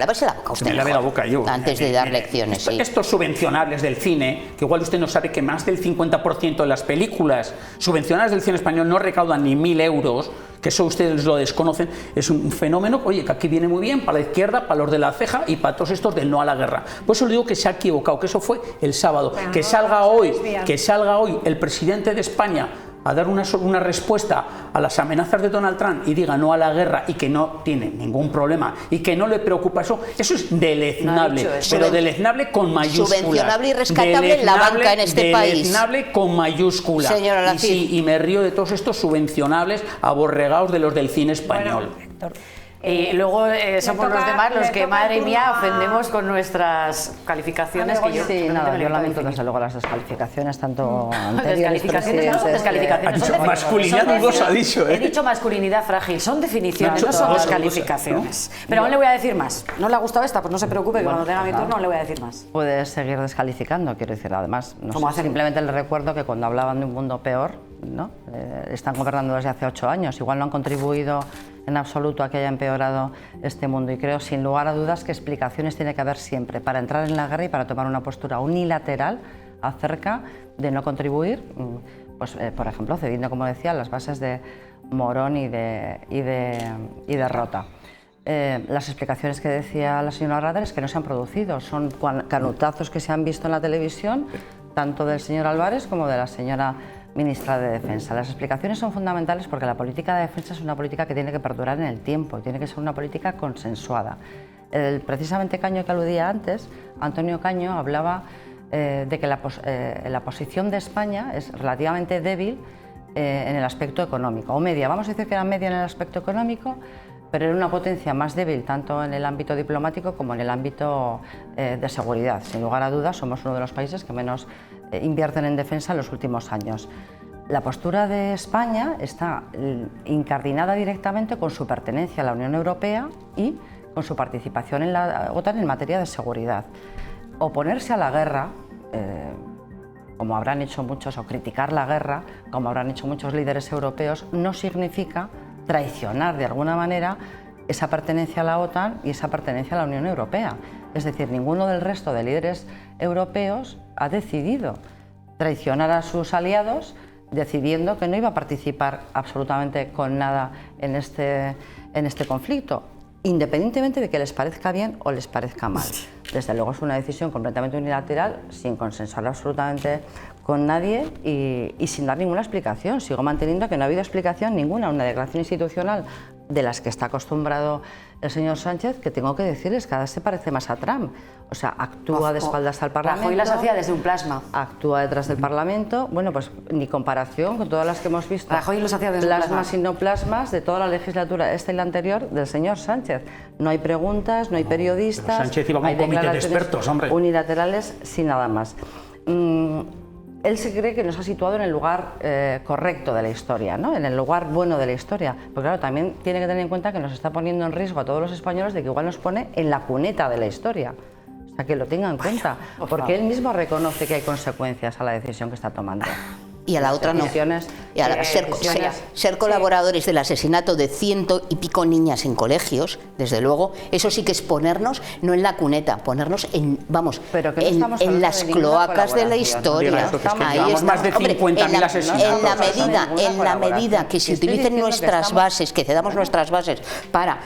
usted. Me lave la boca yo. Antes de dar lecciones, sí. Estos subvencionables del cine, que igual usted no sabe que más del 50% de las películas subvencionadas del cine español no recaudan ni 1.000 euros, que eso ustedes lo desconocen, es un fenómeno, oye, que aquí viene muy bien para la izquierda, para los de la ceja y para todos estos del no a la guerra. Por eso le digo que se ha equivocado, que eso fue el sábado. Bueno, que salga hoy el presidente de España a dar una respuesta a las amenazas de Donald Trump y diga no a la guerra y que no tiene ningún problema y que no le preocupa eso es deleznable, pero deleznable con mayúsculas. Subvencionable y rescatable en la banca en este país. Deleznable con mayúsculas. Señora Lacid. Y me río de todos estos subvencionables aborregados de los del cine español. Bueno, y luego somos los demás los que, madre mía, ofendemos con nuestras calificaciones. Que yo, sí, nada, yo lamento desde luego las descalificaciones, tanto anteriores descalificaciones. Son masculinidad dudosa, ha dicho. He dicho masculinidad frágil, son definiciones, no son descalificaciones. Pero aún le voy a decir más. ¿No le ha gustado esta? Pues no se preocupe, que cuando tenga mi turno le voy a decir más. Puedes seguir descalificando, quiero decir, además, simplemente le recuerdo que cuando hablaban de un mundo peor, ¿no? Están gobernando desde hace 8 años, igual no han contribuido en absoluto a que haya empeorado este mundo, y creo sin lugar a dudas que explicaciones tiene que haber siempre para entrar en la guerra y para tomar una postura unilateral acerca de no contribuir, pues, por ejemplo, cediendo, como decía, las bases de Morón y de Rota. Las explicaciones que decía la señora Rader es que no se han producido, son canutazos que se han visto en la televisión, tanto del señor Álvarez como de la señora ministra de Defensa. Las explicaciones son fundamentales porque la política de defensa es una política que tiene que perdurar en el tiempo, tiene que ser una política consensuada. Precisamente Caño, que aludía antes, Antonio Caño, hablaba de que la posición de España es relativamente débil en el aspecto económico, o media, vamos a decir que era media en el aspecto económico, pero era una potencia más débil tanto en el ámbito diplomático como en el ámbito de seguridad. Sin lugar a dudas, somos uno de los países que menos invierten en defensa en los últimos años. La postura de España está incardinada directamente con su pertenencia a la Unión Europea y con su participación en la OTAN en materia de seguridad. Oponerse a la guerra, como habrán hecho muchos, o criticar la guerra, como habrán hecho muchos líderes europeos, no significa traicionar de alguna manera esa pertenencia a la OTAN y esa pertenencia a la Unión Europea. Es decir, ninguno del resto de líderes europeos ha decidido traicionar a sus aliados, decidiendo que no iba a participar absolutamente con nada en este conflicto, independientemente de que les parezca bien o les parezca mal. Desde luego es una decisión completamente unilateral, sin consensuar absolutamente con nadie y sin dar ninguna explicación. Sigo manteniendo que no ha habido explicación ninguna, una declaración institucional de las que está acostumbrado el señor Sánchez, que tengo que decirles, cada vez se parece más a Trump. O sea, actúa de espaldas al Parlamento. Rajoy las hacía desde un plasma. Actúa detrás del Parlamento. Bueno, pues ni comparación con todas las que hemos visto. Rajoy los hacía desde un plasma. Plasmas y no plasmas de toda la legislatura, esta y la anterior, del señor Sánchez. No hay preguntas, no hay periodistas. Pero Sánchez iba con un comité de expertos, hombre. Unilaterales, sin nada más. Él se cree que nos ha situado en el lugar correcto de la historia, ¿no? En el lugar bueno de la historia. Porque claro, también tiene que tener en cuenta que nos está poniendo en riesgo a todos los españoles de que igual nos pone en la cuneta de la historia. O sea, que lo tenga en cuenta, porque él mismo reconoce que hay consecuencias a la decisión que está tomando. Y a la otra no. Y a ser colaboradores del asesinato de 100 y pico niñas en colegios, desde luego, eso sí que es ponernos, no en la cuneta, ponernos en, vamos, en las cloacas de la historia. Ahí está. Más de 50.000 asesinatos. En la medida que se utilicen nuestras bases, que cedamos nuestras bases para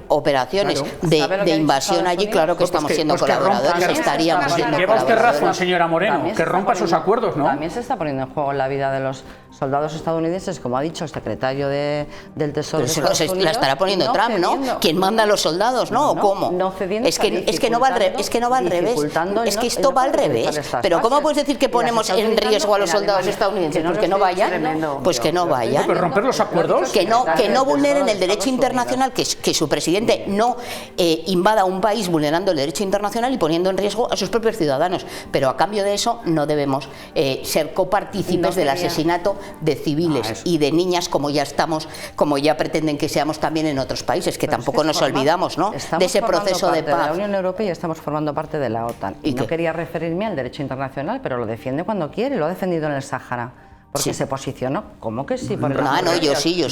operaciones de invasión allí, claro que estamos siendo colaboradores, estaríamos siendo colaboradores. Lleva usted razón, señora Moreno, que rompa sus acuerdos, ¿no? También se está poniendo en juego la vida de los soldados estadounidenses, como ha dicho el secretario del Tesoro. Pero eso la estará poniendo Trump, ¿no? ¿Quién manda a los soldados, no? ¿O cómo? No cediendo, es que no va al revés. Es que esto va al revés. Pero ¿cómo puedes decir que ponemos en riesgo a los soldados estadounidenses? Pues que no vayan. Pues que no vayan. Pero romper los acuerdos. Que no vulneren el derecho internacional, que su presidente no invada un país vulnerando el derecho internacional y poniendo en riesgo a sus propios ciudadanos. Pero a cambio de eso no debemos ser copartícipes del asesinato de civiles y de niñas como ya pretenden que seamos también en otros países, que tampoco nos olvidamos, ¿no?, de ese proceso de paz. De la Unión Europea estamos formando parte de la OTAN. Y no quería referirme al derecho internacional, pero lo defiende cuando quiere, lo ha defendido en el Sáhara. Porque se posicionó, ¿cómo que sí? Por el yo sí.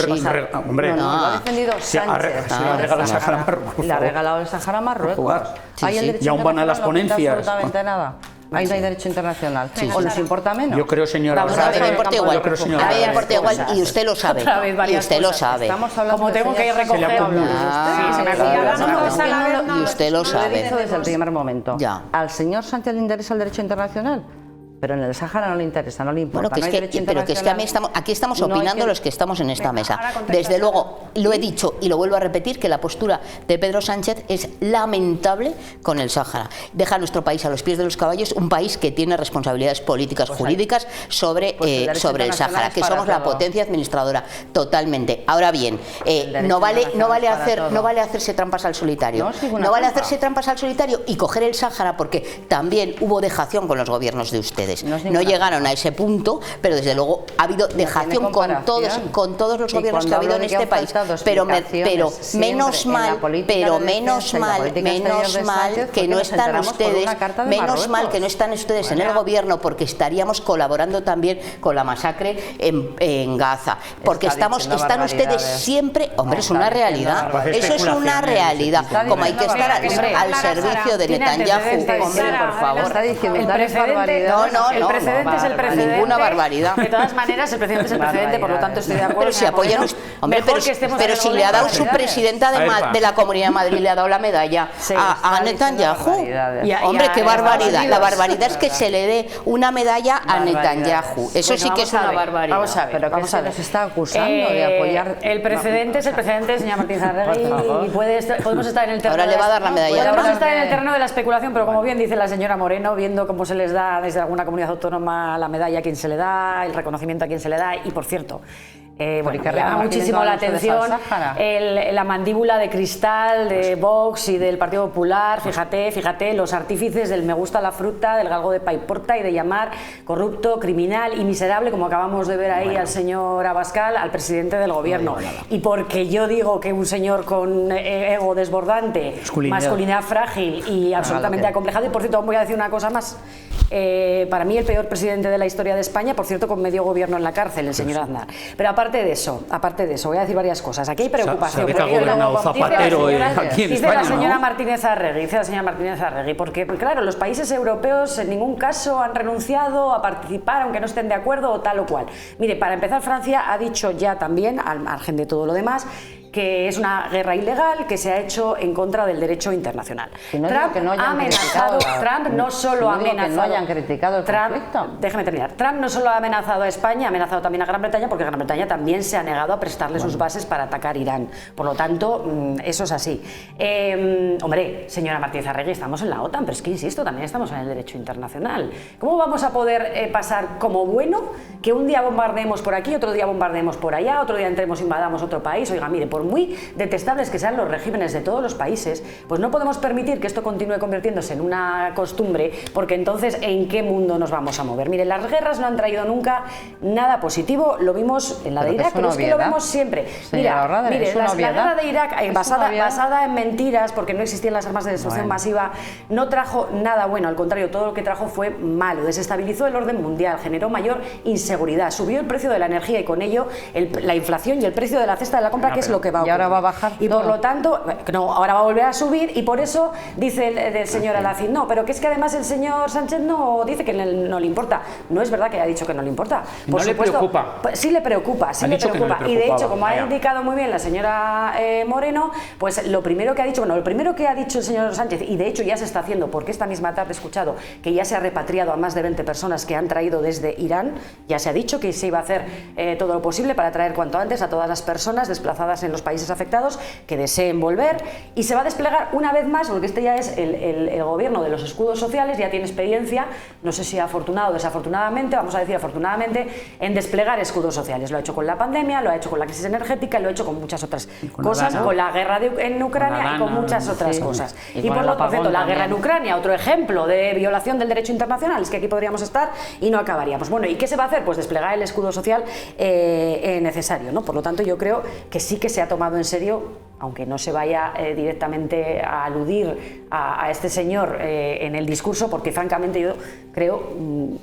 Hombre, lo ha defendido Sánchez. Se lo ha regalado el Sáhara a Marruecos. Le ha regalado el Sáhara a Marruecos. Y aún van a las ponencias. Absolutamente nada. Ahí no hay derecho internacional. ¿O nos importa menos? Yo creo, señora. A mí me importa igual. Y usted lo sabe. Y usted lo sabe. Como tengo que ir recogiendo. Y usted lo sabe. Lo he dicho desde el primer momento. ¿Al señor Sánchez le interesa el derecho internacional? Pero en el Sáhara no le interesa, no le importa. Bueno, pero que es que aquí estamos opinando los que estamos en esta mesa. Desde luego, lo he dicho y lo vuelvo a repetir, que la postura de Pedro Sánchez es lamentable con el Sáhara. Deja a nuestro país a los pies de los caballos, un país que tiene responsabilidades políticas, jurídicas sobre el Sáhara, que somos la potencia administradora totalmente. Ahora bien, no vale hacerse trampas al solitario. No vale hacerse trampas al solitario y coger el Sáhara, porque también hubo dejación con los gobiernos de ustedes. No llegaron a ese punto, pero desde luego ha habido dejación con todos los gobiernos que ha habido en este país. Pero menos mal que no están ustedes en el gobierno, porque estaríamos colaborando también con la masacre en Gaza. Porque están ustedes siempre, hombre, es una realidad. Eso es una realidad. Como hay que estar al servicio de Netanyahu, hombre, por favor. El precedente es el precedente. Ninguna barbaridad. De todas maneras, el precedente es el precedente, por lo tanto estoy de acuerdo. Pero si apoyan, hombre, pero si le ha dado su presidenta de la Comunidad de Madrid, le ha dado la medalla a Netanyahu. Hombre, qué barbaridad. La barbaridad es que se le dé una medalla a Netanyahu. Eso sí que es una barbaridad. Vamos a ver, pero se nos está acusando de apoyar. El precedente es el precedente, señora Martínez Arregui, y podemos estar en el terreno. Ahora le va a dar la medalla. Podemos estar en el terreno de la especulación, pero como bien dice la señora Moreno, viendo cómo se les da desde alguna comunidad autónoma la medalla a quien se le da, el reconocimiento a quien se le da, y por cierto, llama muchísimo la atención la mandíbula de cristal de Vox y del Partido Popular. Fíjate, los artífices del me gusta la fruta, del galgo de Paiporta y de llamar corrupto, criminal y miserable, como acabamos de ver ahí al señor Abascal, al presidente del gobierno. Y porque yo digo que un señor con ego desbordante, masculinidad frágil y absolutamente acomplejado, y por cierto, voy a decir una cosa más. Para mí el peor presidente de la historia de España, por cierto, con medio gobierno en la cárcel, el señor Aznar. Pero aparte de eso, voy a decir varias cosas. Aquí hay preocupación. Dice la señora Martínez Arregui, porque claro, los países europeos en ningún caso han renunciado a participar, aunque no estén de acuerdo o tal o cual. Mire, para empezar, Francia ha dicho ya también, al margen de todo lo demás, que es una guerra ilegal que se ha hecho en contra del derecho internacional. Trump ha amenazado, Trump no solo ha amenazado, no hayan criticado el conflicto. Déjeme terminar. Trump no solo ha amenazado a España, ha amenazado también a Gran Bretaña, porque Gran Bretaña también se ha negado a prestarle sus bases para atacar Irán. Por lo tanto, eso es así. Hombre, señora Martínez Arregui, estamos en la OTAN, pero es que insisto, también estamos en el derecho internacional. ¿Cómo vamos a poder pasar como bueno que un día bombardeemos por aquí, otro día bombardeemos por allá, otro día entremos e invadamos otro país? Oiga, mire, por muy detestables que sean los regímenes de todos los países, pues no podemos permitir que esto continúe convirtiéndose en una costumbre, porque entonces ¿en qué mundo nos vamos a mover? Mire, las guerras no han traído nunca nada positivo, lo vimos en la de Irak, pero es que lo vemos siempre. Mira, la guerra de Irak, basada en mentiras, porque no existían las armas de destrucción masiva, no trajo nada bueno, al contrario, todo lo que trajo fue malo, desestabilizó el orden mundial, generó mayor inseguridad, subió el precio de la energía y con ello la inflación y el precio de la cesta de la compra, que es lo que que va a ocurrir. Y ahora va a bajar y por todo. lo tanto, no, ahora va a volver a subir y por eso dice el señor Alacid, no, pero que es que además el señor Sánchez no dice que no le importa. No es verdad que haya dicho que no le importa. Por no supuesto, le preocupa. Pues, sí le preocupa, sí Ha le dicho que no le preocupa. Y de hecho, como ha Vaya. indicado muy bien la señora Moreno, pues lo primero que ha dicho, lo primero que ha dicho el señor Sánchez, y de hecho ya se está haciendo, porque esta misma tarde he escuchado que ya se ha repatriado a más de 20 personas que han traído desde Irán, ya se ha dicho que se iba a hacer todo lo posible para traer cuanto antes a todas las personas desplazadas en los países afectados que deseen volver, y se va a desplegar una vez más, porque este ya es el gobierno de los escudos sociales, ya tiene experiencia, no sé si afortunado o desafortunadamente, vamos a decir afortunadamente, en desplegar escudos sociales. Lo ha hecho con la pandemia, lo ha hecho con la crisis energética, lo ha hecho con muchas otras cosas, con la guerra en Ucrania y con muchas otras cosas. Y por lo tanto, la guerra en Ucrania, otro ejemplo de violación del derecho internacional, es que aquí podríamos estar y no acabaríamos. Bueno, ¿y qué se va a hacer? Pues desplegar el escudo social necesario, ¿no? Por lo tanto, yo creo que sí que se ha tomado en serio, aunque no se vaya directamente a aludir a este señor en el discurso, porque francamente yo creo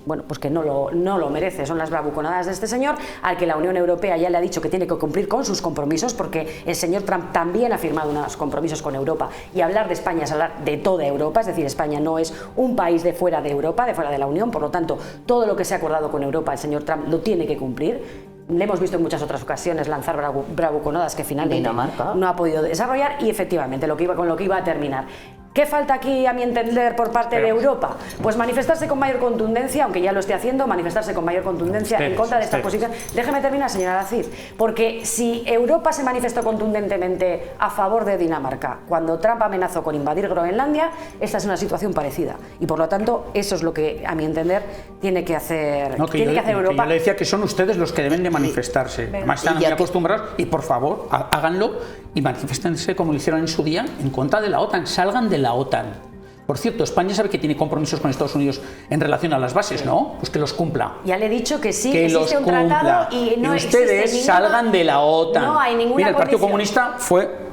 bueno, pues que no lo merece. Son las bravuconadas de este señor, al que la Unión Europea ya le ha dicho que tiene que cumplir con sus compromisos, porque el señor Trump también ha firmado unos compromisos con Europa, y hablar de España es hablar de toda Europa, es decir, España no es un país de fuera de Europa, de fuera de la Unión, por lo tanto, todo lo que se ha acordado con Europa, el señor Trump lo tiene que cumplir. Le hemos visto en muchas otras ocasiones lanzar bravuconadas que finalmente no ha podido desarrollar, y efectivamente con lo que iba a terminar. ¿Qué falta aquí, a mi entender, por parte de Europa? Pues manifestarse con mayor contundencia, aunque ya lo esté haciendo, manifestarse con mayor contundencia en contra de esta posición. Déjeme terminar, señora Alacid, porque si Europa se manifestó contundentemente a favor de Dinamarca cuando Trump amenazó con invadir Groenlandia, esta es una situación parecida. Y por lo tanto, eso es lo que, a mi entender, tiene que hacer, Europa. Que yo le decía que son ustedes los que deben de manifestarse. Además, están muy acostumbrados, y por favor, háganlo y maniféstense como lo hicieron en su día en contra de la OTAN. Salgan de la OTAN. Por cierto, España sabe que tiene compromisos con Estados Unidos en relación a las bases, ¿no? Pues que los cumpla. Ya le he dicho que sí, que existe un tratado y no ustedes salgan de la OTAN. No hay ninguna Mira, el Partido condición. Comunista fue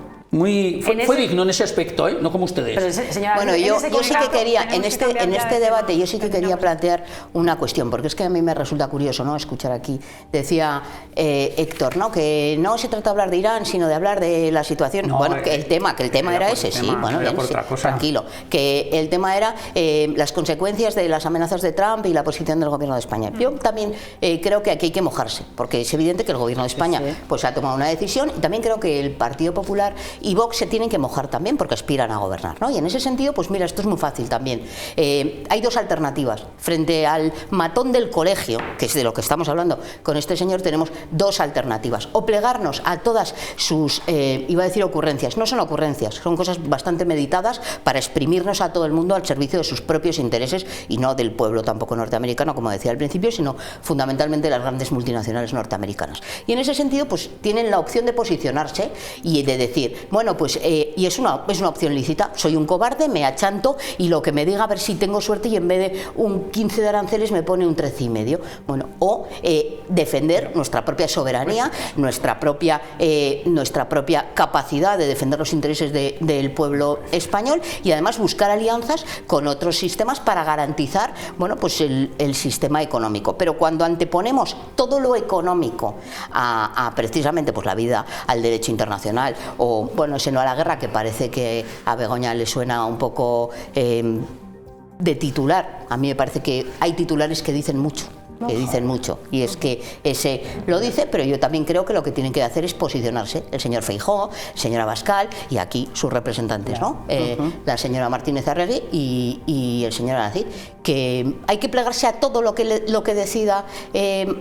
digno en ese aspecto, ¿eh? No como ustedes. Pero, señora, bueno, yo sí que quería, en este debate, yo sí que quería plantear una cuestión, porque es que a mí me resulta curioso, ¿no?, escuchar aquí. Decía Héctor, ¿no?, que no se trata de hablar de Irán, sino de hablar de la situación. No, bueno, que el tema era ese, sí, bueno, bien, sí, tranquilo. Que el tema era las consecuencias de las amenazas de Trump y la posición del gobierno de España. Yo también creo que aquí hay que mojarse, porque es evidente que el gobierno de España pues ha tomado una decisión, y también creo que el Partido Popular y Vox se tienen que mojar también, porque aspiran a gobernar, ¿no? Y en ese sentido, pues mira, esto es muy fácil también. Hay dos alternativas. Frente al matón del colegio, que es de lo que estamos hablando con este señor, tenemos dos alternativas. O plegarnos a todas sus, iba a decir ocurrencias, no son ocurrencias, son cosas bastante meditadas para exprimirnos a todo el mundo al servicio de sus propios intereses, y no del pueblo tampoco norteamericano, como decía al principio, sino fundamentalmente de las grandes multinacionales norteamericanas. Y en ese sentido, pues tienen la opción de posicionarse y de decir, bueno, pues, y es una opción lícita, soy un cobarde, me achanto, y lo que me diga, a ver si tengo suerte, y en vez de un 15 de aranceles me pone un 13,5. Bueno, o defender nuestra propia soberanía, nuestra propia capacidad de defender los intereses del pueblo español, y además buscar alianzas con otros sistemas para garantizar, bueno, pues el sistema económico. Pero cuando anteponemos todo lo económico a precisamente pues la vida, al derecho internacional, o bueno, ese no a la guerra, que parece que a Begoña le suena un poco de titular. A mí me parece que hay titulares que dicen mucho. Y es que ese lo dice, pero yo también creo que lo que tienen que hacer es posicionarse el señor Feijóo, el señor Abascal, y aquí sus representantes, ¿no? La señora Martínez Arregui y el señor Alacid, que hay que plegarse a todo lo que decida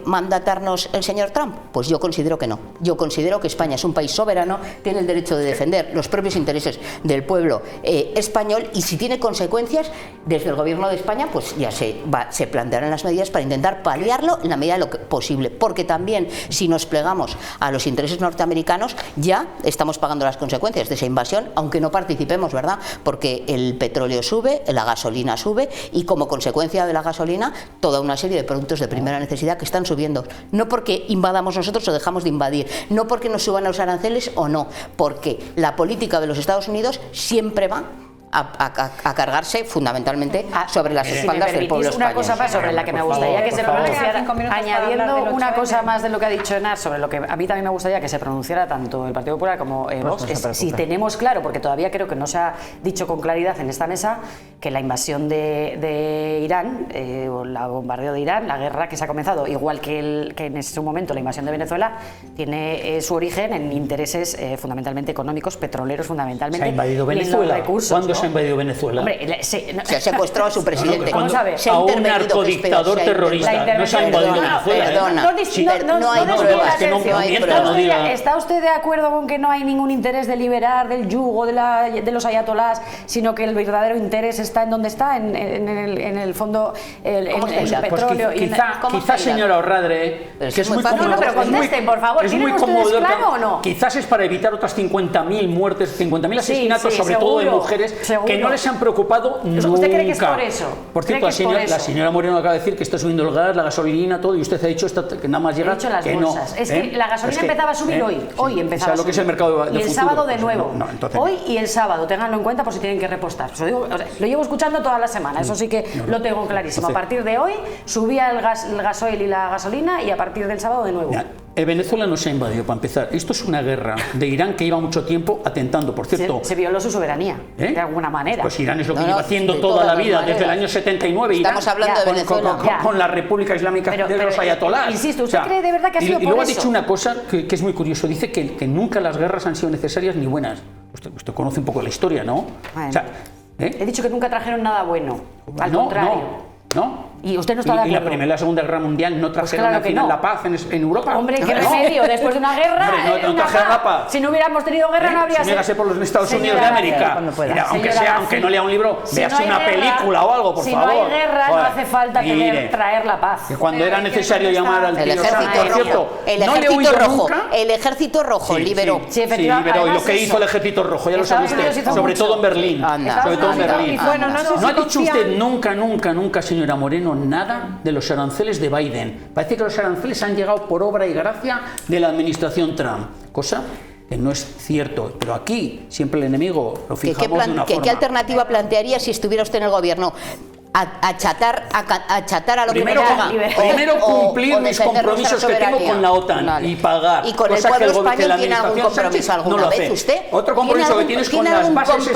mandatarnos el señor Trump. Pues yo considero que no. Yo considero que España es un país soberano, tiene el derecho de defender los propios intereses del pueblo español, y si tiene consecuencias desde el gobierno de España, pues ya se plantearán las medidas para intentar paliarlo en la medida de lo posible, porque también si nos plegamos a los intereses norteamericanos ya estamos pagando las consecuencias de esa invasión, aunque no participemos, ¿verdad? Porque el petróleo sube, la gasolina sube, y como consecuencia de la gasolina toda una serie de productos de primera necesidad que están subiendo, no porque invadamos nosotros o dejamos de invadir, no porque nos suban los aranceles o no, porque la política de los Estados Unidos siempre va a cargarse fundamentalmente sobre las espaldas del pueblo español. Una cosa más sobre la que me gustaría que se pronunciara, añadiendo una cosa más de lo que ha dicho Enar, sobre lo que a mí también me gustaría que se pronunciara tanto el Partido Popular como Vox, es si tenemos claro, porque todavía creo que no se ha dicho con claridad en esta mesa, que la invasión de Irán, o el bombardeo de Irán, la guerra que se ha comenzado, igual que en ese momento la invasión de Venezuela, tiene su origen en intereses fundamentalmente económicos, petroleros fundamentalmente. ¿Se ha invadido Venezuela? ¿Cuándo se ha invadido Venezuela? Hombre, se ha secuestrado a su presidente. Vamos a ver. A un narcodictador terrorista. No se ha invadido Venezuela. No hay pruebas. ¿Está usted de acuerdo con que no hay ningún interés de liberar del yugo de los ayatolás, sino que el verdadero interés está en donde está, en el fondo, en el petróleo? Quizás, señora Orradre, que es muy cómodo. No, pero contesten, por favor. ¿Tienen ustedes claro o no? Quizás es para evitar otras 50.000 muertes, 50.000 asesinatos, sobre todo de mujeres, que no les han preocupado nunca. ¿Usted cree que es por eso? Por cierto, la señora Moreno acaba de decir que está subiendo el gas, la gasolina, todo, y usted ha dicho que nada más llega que no. Es que la gasolina empezaba a subir hoy empezaba a subir. Lo que es el mercado de y el sábado de nuevo. Hoy y el sábado, ténganlo en cuenta por si tienen que repostar. Lo llevo escuchando toda la semana, eso sí que lo tengo clarísimo. A partir de hoy subía el gasoil y la gasolina, y a partir del sábado de nuevo. Venezuela no se ha invadido, para empezar. Esto es una guerra de Irán que lleva mucho tiempo atentando, por cierto. Se violó su soberanía, de alguna manera. Pues Irán es lo que lleva haciendo toda la vida, desde el año 79. Estamos hablando de Venezuela. Con la República Islámica de los ayatolás. Insisto, ¿usted cree de verdad que ha sido por eso? Y luego ha dicho una cosa que es muy curioso. Dice que nunca las guerras han sido necesarias ni buenas. Usted conoce un poco la historia, ¿no? Bueno, he dicho que nunca trajeron nada bueno. Al contrario. ¿No? Y usted no está de acuerdo. Y la Primera y la Segunda Guerra Mundial no trajeron al final la paz en Europa. Hombre, ¿qué remedio? Después de una guerra. Hombre, no trajeron la paz. Si no hubiéramos tenido guerra, no habría sido. Mírase por los Estados Unidos de América. Mira, aunque no lea un libro, véase una película o algo, por favor. Si no hay guerra, no hace falta traer la paz. Que cuando era necesario llamar al Ejército Rojo. El Ejército Rojo liberó. Sí, liberó. Y lo que hizo el Ejército Rojo, ya lo sabe usted, sobre todo en Berlín. Sobre todo en Berlín. No ha dicho usted nunca, señora Moreno, nada de los aranceles de Biden. Parece que los aranceles han llegado por obra y gracia de la administración Trump, cosa que no es cierto. Pero aquí siempre el enemigo lo fijamos de una forma. ¿Qué alternativa plantearía si estuviera usted en el gobierno? Achatar a lo primero, que me haga. Primero cumplir mis compromisos que tengo con la OTAN y pagar. ¿Y con el pueblo español tiene algún compromiso alguna vez usted? Otro compromiso que tienes con las bases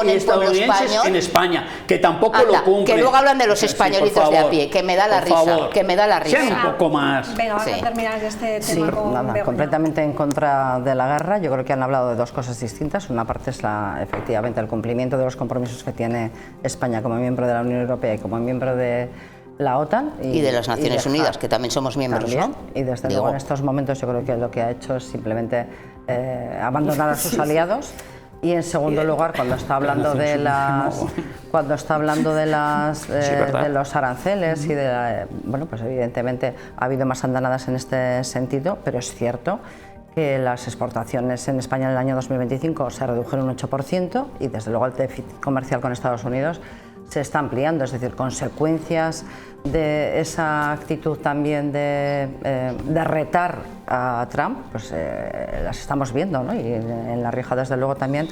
estadounidenses en España, que tampoco lo cumple. Que luego hablan de los españolitos de a pie, que me da la risa. Que me da la risa. Sean un poco más. Venga, vamos a terminar este tema con completamente en contra de la guerra. Yo creo que han hablado de dos cosas distintas. Una parte es efectivamente el cumplimiento de los compromisos que tiene España como miembro de la Unión Europea y como miembro de la OTAN y de las Naciones Unidas, que también somos miembros, también, ¿no? Y desde luego en estos momentos yo creo que lo que ha hecho es simplemente abandonar a sus aliados. Y en segundo lugar, cuando está hablando de los aranceles y bueno, pues evidentemente ha habido más andanadas en este sentido, pero es cierto que las exportaciones en España en el año 2025 se redujeron un 8% y desde luego el déficit comercial con Estados Unidos se está ampliando, es decir, consecuencias de esa actitud también de retar a Trump, pues las estamos viendo, ¿no? Y en La Rioja desde luego también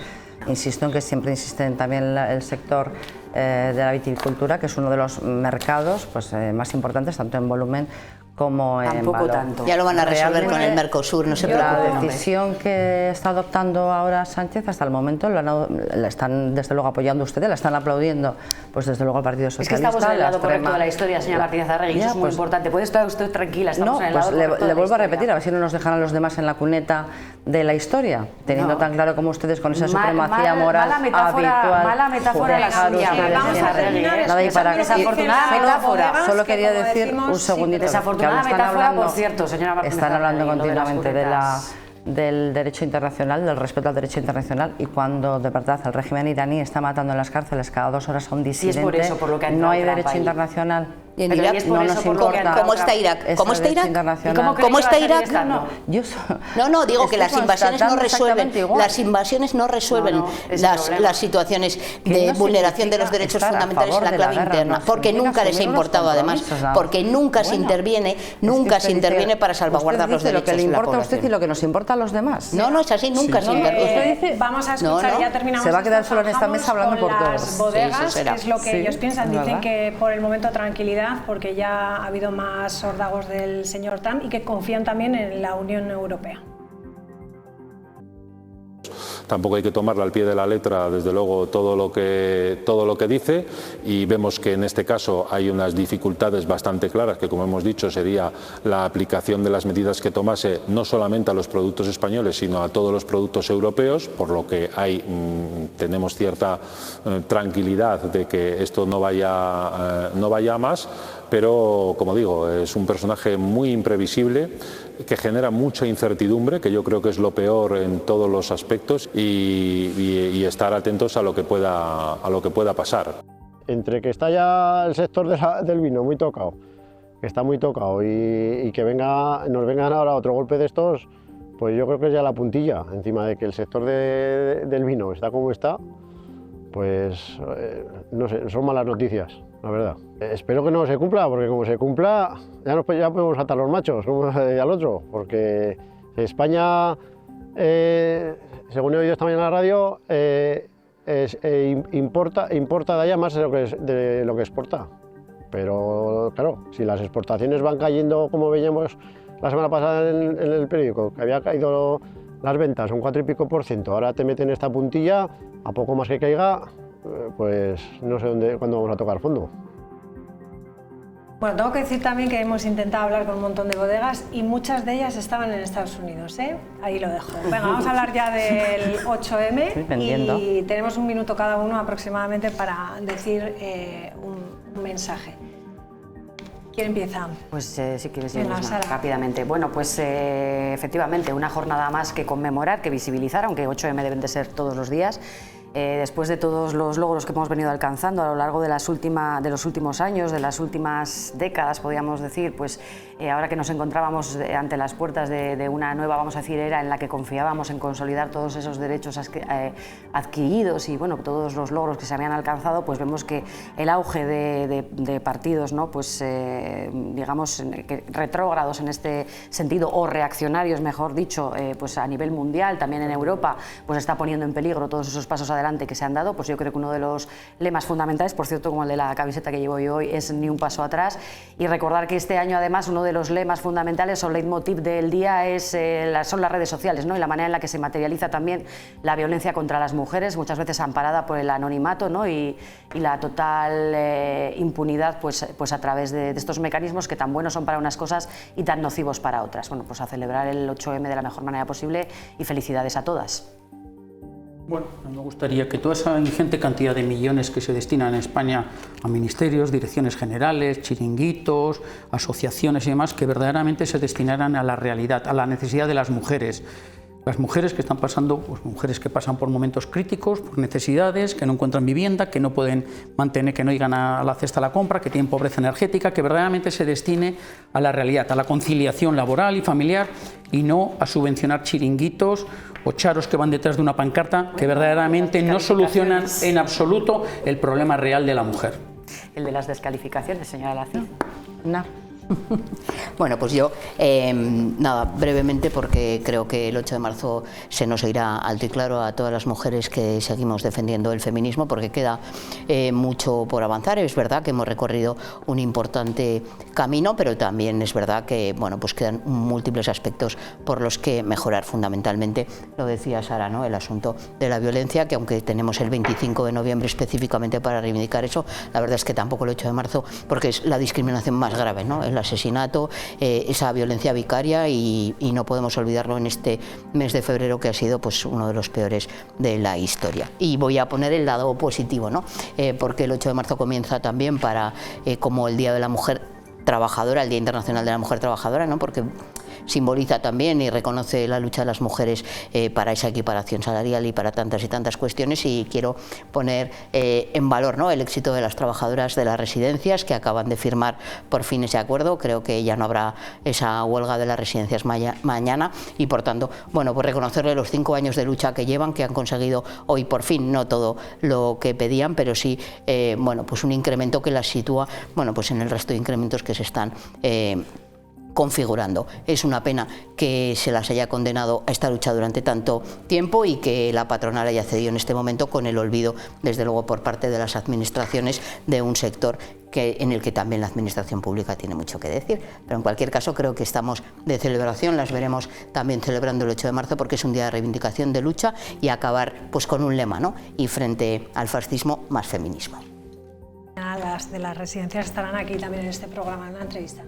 insisto en que siempre insisten también el sector de la viticultura, que es uno de los mercados pues, más importantes tanto en volumen como en valor. Tanto. Ya lo van a resolver con el Mercosur, no se preocupen. La decisión que está adoptando ahora Sánchez hasta el momento la están desde luego apoyando ustedes, la están aplaudiendo pues desde luego el Partido Socialista. Es que estamos en el lado correcto de la historia, señora Martínez Arregui, eso es muy importante. Puede estar usted tranquila, estamos en el lado correcto. Le vuelvo a repetir, a ver si no nos dejan a los demás en la cuneta de la historia, teniendo tan claro como ustedes con esa supremacía moral habitual. Mala metáfora la suya. Vamos a terminar desafortunada metáfora. Solo quería decir un segundito. Desafortunada metáfora, por cierto, señora Martínez. Están hablando continuamente del derecho internacional, del respeto al derecho internacional, y cuando de verdad el régimen iraní está matando en las cárceles cada 2 horas a un disidente, y es por eso por lo que no hay derecho internacional. Y en Irak no nos importa. ¿Cómo está Irak? ¿Cómo está Irak? ¿Cómo está Irak? No, digo que las invasiones no resuelven. Las invasiones no resuelven las situaciones de vulneración de los derechos fundamentales en la clave interna, porque nunca les ha importado, además, porque nunca se interviene, para salvaguardar los derechos de la población. Lo que le importa a usted y lo que nos importa a los demás. No, es así, nunca se interviene. Vamos a escuchar, ya terminamos. Se va a quedar solo en esta mesa hablando por todos. Las bodegas, que es lo que ellos piensan, dicen que por el momento tranquilidad, porque ya ha habido más órdagos del señor Trump y que confían también en la Unión Europea. Tampoco hay que tomarla al pie de la letra, desde luego, todo lo que dice, y vemos que en este caso hay unas dificultades bastante claras, que como hemos dicho sería la aplicación de las medidas que tomase no solamente a los productos españoles, sino a todos los productos europeos, por lo que tenemos cierta tranquilidad de que esto no vaya a más. Pero, como digo, es un personaje muy imprevisible, que genera mucha incertidumbre, que yo creo que es lo peor en todos los aspectos, y estar atentos a lo que pueda pasar. Entre que está ya el sector del vino muy tocado, que está muy tocado, y que nos vengan ahora otro golpe de estos, pues yo creo que es ya la puntilla, encima de que el sector del vino está como está, pues no sé, son malas noticias, la verdad. Espero que no se cumpla, porque como se cumpla ya podemos atar los machos como al otro, porque España, según he oído esta mañana en la radio, importa de allá más de lo que exporta. Pero claro, si las exportaciones van cayendo, como veíamos la semana pasada en el periódico, que había caído las ventas un 4 y pico %, ahora te meten esta puntilla, a poco más que caiga, pues no sé cuándo vamos a tocar fondo. Bueno, tengo que decir también que hemos intentado hablar con un montón de bodegas y muchas de ellas estaban en Estados Unidos, ¿eh? Ahí lo dejo. Venga, vamos a hablar ya del 8M y tenemos un minuto cada uno aproximadamente para decir un mensaje. ¿Quién empieza? Pues si quieres yo misma, rápidamente. Bueno, pues efectivamente, una jornada más que conmemorar, que visibilizar, aunque 8M deben de ser todos los días. Después de todos los logros que hemos venido alcanzando a lo largo de los últimos años, de las últimas décadas, podríamos decir, pues ahora que nos encontrábamos ante las puertas de una nueva, vamos a decir, era en la que confiábamos en consolidar todos esos derechos adquiridos y bueno, todos los logros que se habían alcanzado, pues vemos que el auge de partidos, ¿no? Pues digamos retrógrados en este sentido, o reaccionarios, mejor dicho, pues a nivel mundial, también en Europa, pues está poniendo en peligro todos esos pasos adelante que se han dado. Pues yo creo que uno de los lemas fundamentales, por cierto, como el de la camiseta que llevo yo hoy, es ni un paso atrás, y recordar que este año además uno de los lemas fundamentales o leitmotiv del día son las redes sociales, ¿no? Y la manera en la que se materializa también la violencia contra las mujeres, muchas veces amparada por el anonimato, ¿no? y la total impunidad pues a través de estos mecanismos que tan buenos son para unas cosas y tan nocivos para otras. Bueno, pues a celebrar el 8M de la mejor manera posible y felicidades a todas. Bueno, me gustaría que toda esa ingente cantidad de millones que se destinan en España a ministerios, direcciones generales, chiringuitos, asociaciones y demás, que verdaderamente se destinaran a la realidad, a la necesidad de las mujeres. Las mujeres que están pasando, pues mujeres que pasan por momentos críticos, por necesidades, que no encuentran vivienda, que no pueden mantener, que no llegan a la cesta de la compra, que tienen pobreza energética, que verdaderamente se destine a la realidad, a la conciliación laboral y familiar, y no a subvencionar chiringuitos o charos que van detrás de una pancarta que verdaderamente no solucionan en absoluto el problema real de la mujer. El de las descalificaciones, señora Lacía. No. Bueno, pues yo, nada, brevemente, porque creo que el 8 de marzo se nos irá alto y claro a todas las mujeres que seguimos defendiendo el feminismo, porque queda mucho por avanzar. Es verdad que hemos recorrido un importante camino, pero también es verdad que, bueno, pues quedan múltiples aspectos por los que mejorar. Fundamentalmente, lo decía Sara, ¿no? El asunto de la violencia, que aunque tenemos el 25 de noviembre específicamente para reivindicar eso, la verdad es que tampoco el 8 de marzo, porque es la discriminación más grave, ¿no? El asesinato, esa violencia vicaria, y no podemos olvidarlo en este mes de febrero, que ha sido pues uno de los peores de la historia. Y voy a poner el lado positivo, ¿no? Porque el 8 de marzo comienza también como el Día de la Mujer Trabajadora, el Día Internacional de la Mujer Trabajadora, ¿no? Porque simboliza también y reconoce la lucha de las mujeres para esa equiparación salarial y para tantas y tantas cuestiones, y quiero poner en valor, ¿no?, el éxito de las trabajadoras de las residencias que acaban de firmar por fin ese acuerdo. Creo que ya no habrá esa huelga de las residencias mañana y, por tanto, bueno, pues reconocerle los 5 años de lucha que llevan, que han conseguido hoy por fin, no todo lo que pedían, pero sí bueno, pues un incremento que las sitúa, bueno, pues en el resto de incrementos que se están configurando. Es una pena que se las haya condenado a esta lucha durante tanto tiempo y que la patronal haya cedido en este momento, con el olvido, desde luego, por parte de las administraciones, de un sector en el que también la administración pública tiene mucho que decir. Pero en cualquier caso creo que estamos de celebración, las veremos también celebrando el 8 de marzo porque es un día de reivindicación, de lucha, y acabar pues con un lema, ¿no? Y frente al fascismo, más feminismo. Las de las residencias estarán aquí también en este programa, en una entrevista.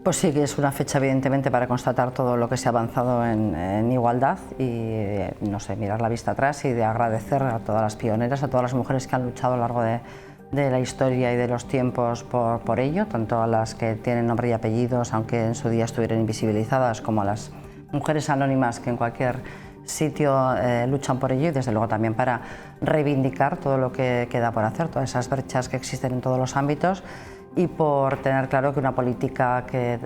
Pues sí, que es una fecha evidentemente para constatar todo lo que se ha avanzado en igualdad y, no sé, mirar la vista atrás y de agradecer a todas las pioneras, a todas las mujeres que han luchado a lo largo de la historia y de los tiempos por ello, tanto a las que tienen nombre y apellidos, aunque en su día estuvieran invisibilizadas, como a las mujeres anónimas que en cualquier sitio luchan por ello, y desde luego también para reivindicar todo lo que queda por hacer, todas esas brechas que existen en todos los ámbitos, y por tener claro que una política que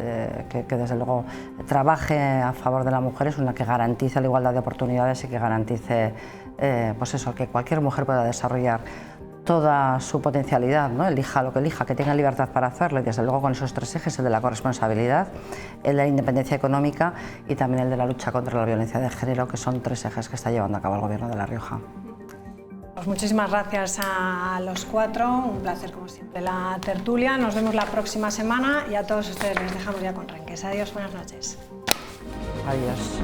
desde luego trabaje a favor de la mujer es una que garantice la igualdad de oportunidades y que garantice pues eso, que cualquier mujer pueda desarrollar toda su potencialidad, ¿no? Elija lo que elija, que tenga libertad para hacerlo, y desde luego con esos 3 ejes, el de la corresponsabilidad, el de la independencia económica y también el de la lucha contra la violencia de género, que son 3 ejes que está llevando a cabo el Gobierno de La Rioja. Pues muchísimas gracias a los 4, un placer como siempre la tertulia. Nos vemos la próxima semana y a todos ustedes les dejamos ya con Renques. Adiós, buenas noches. Adiós.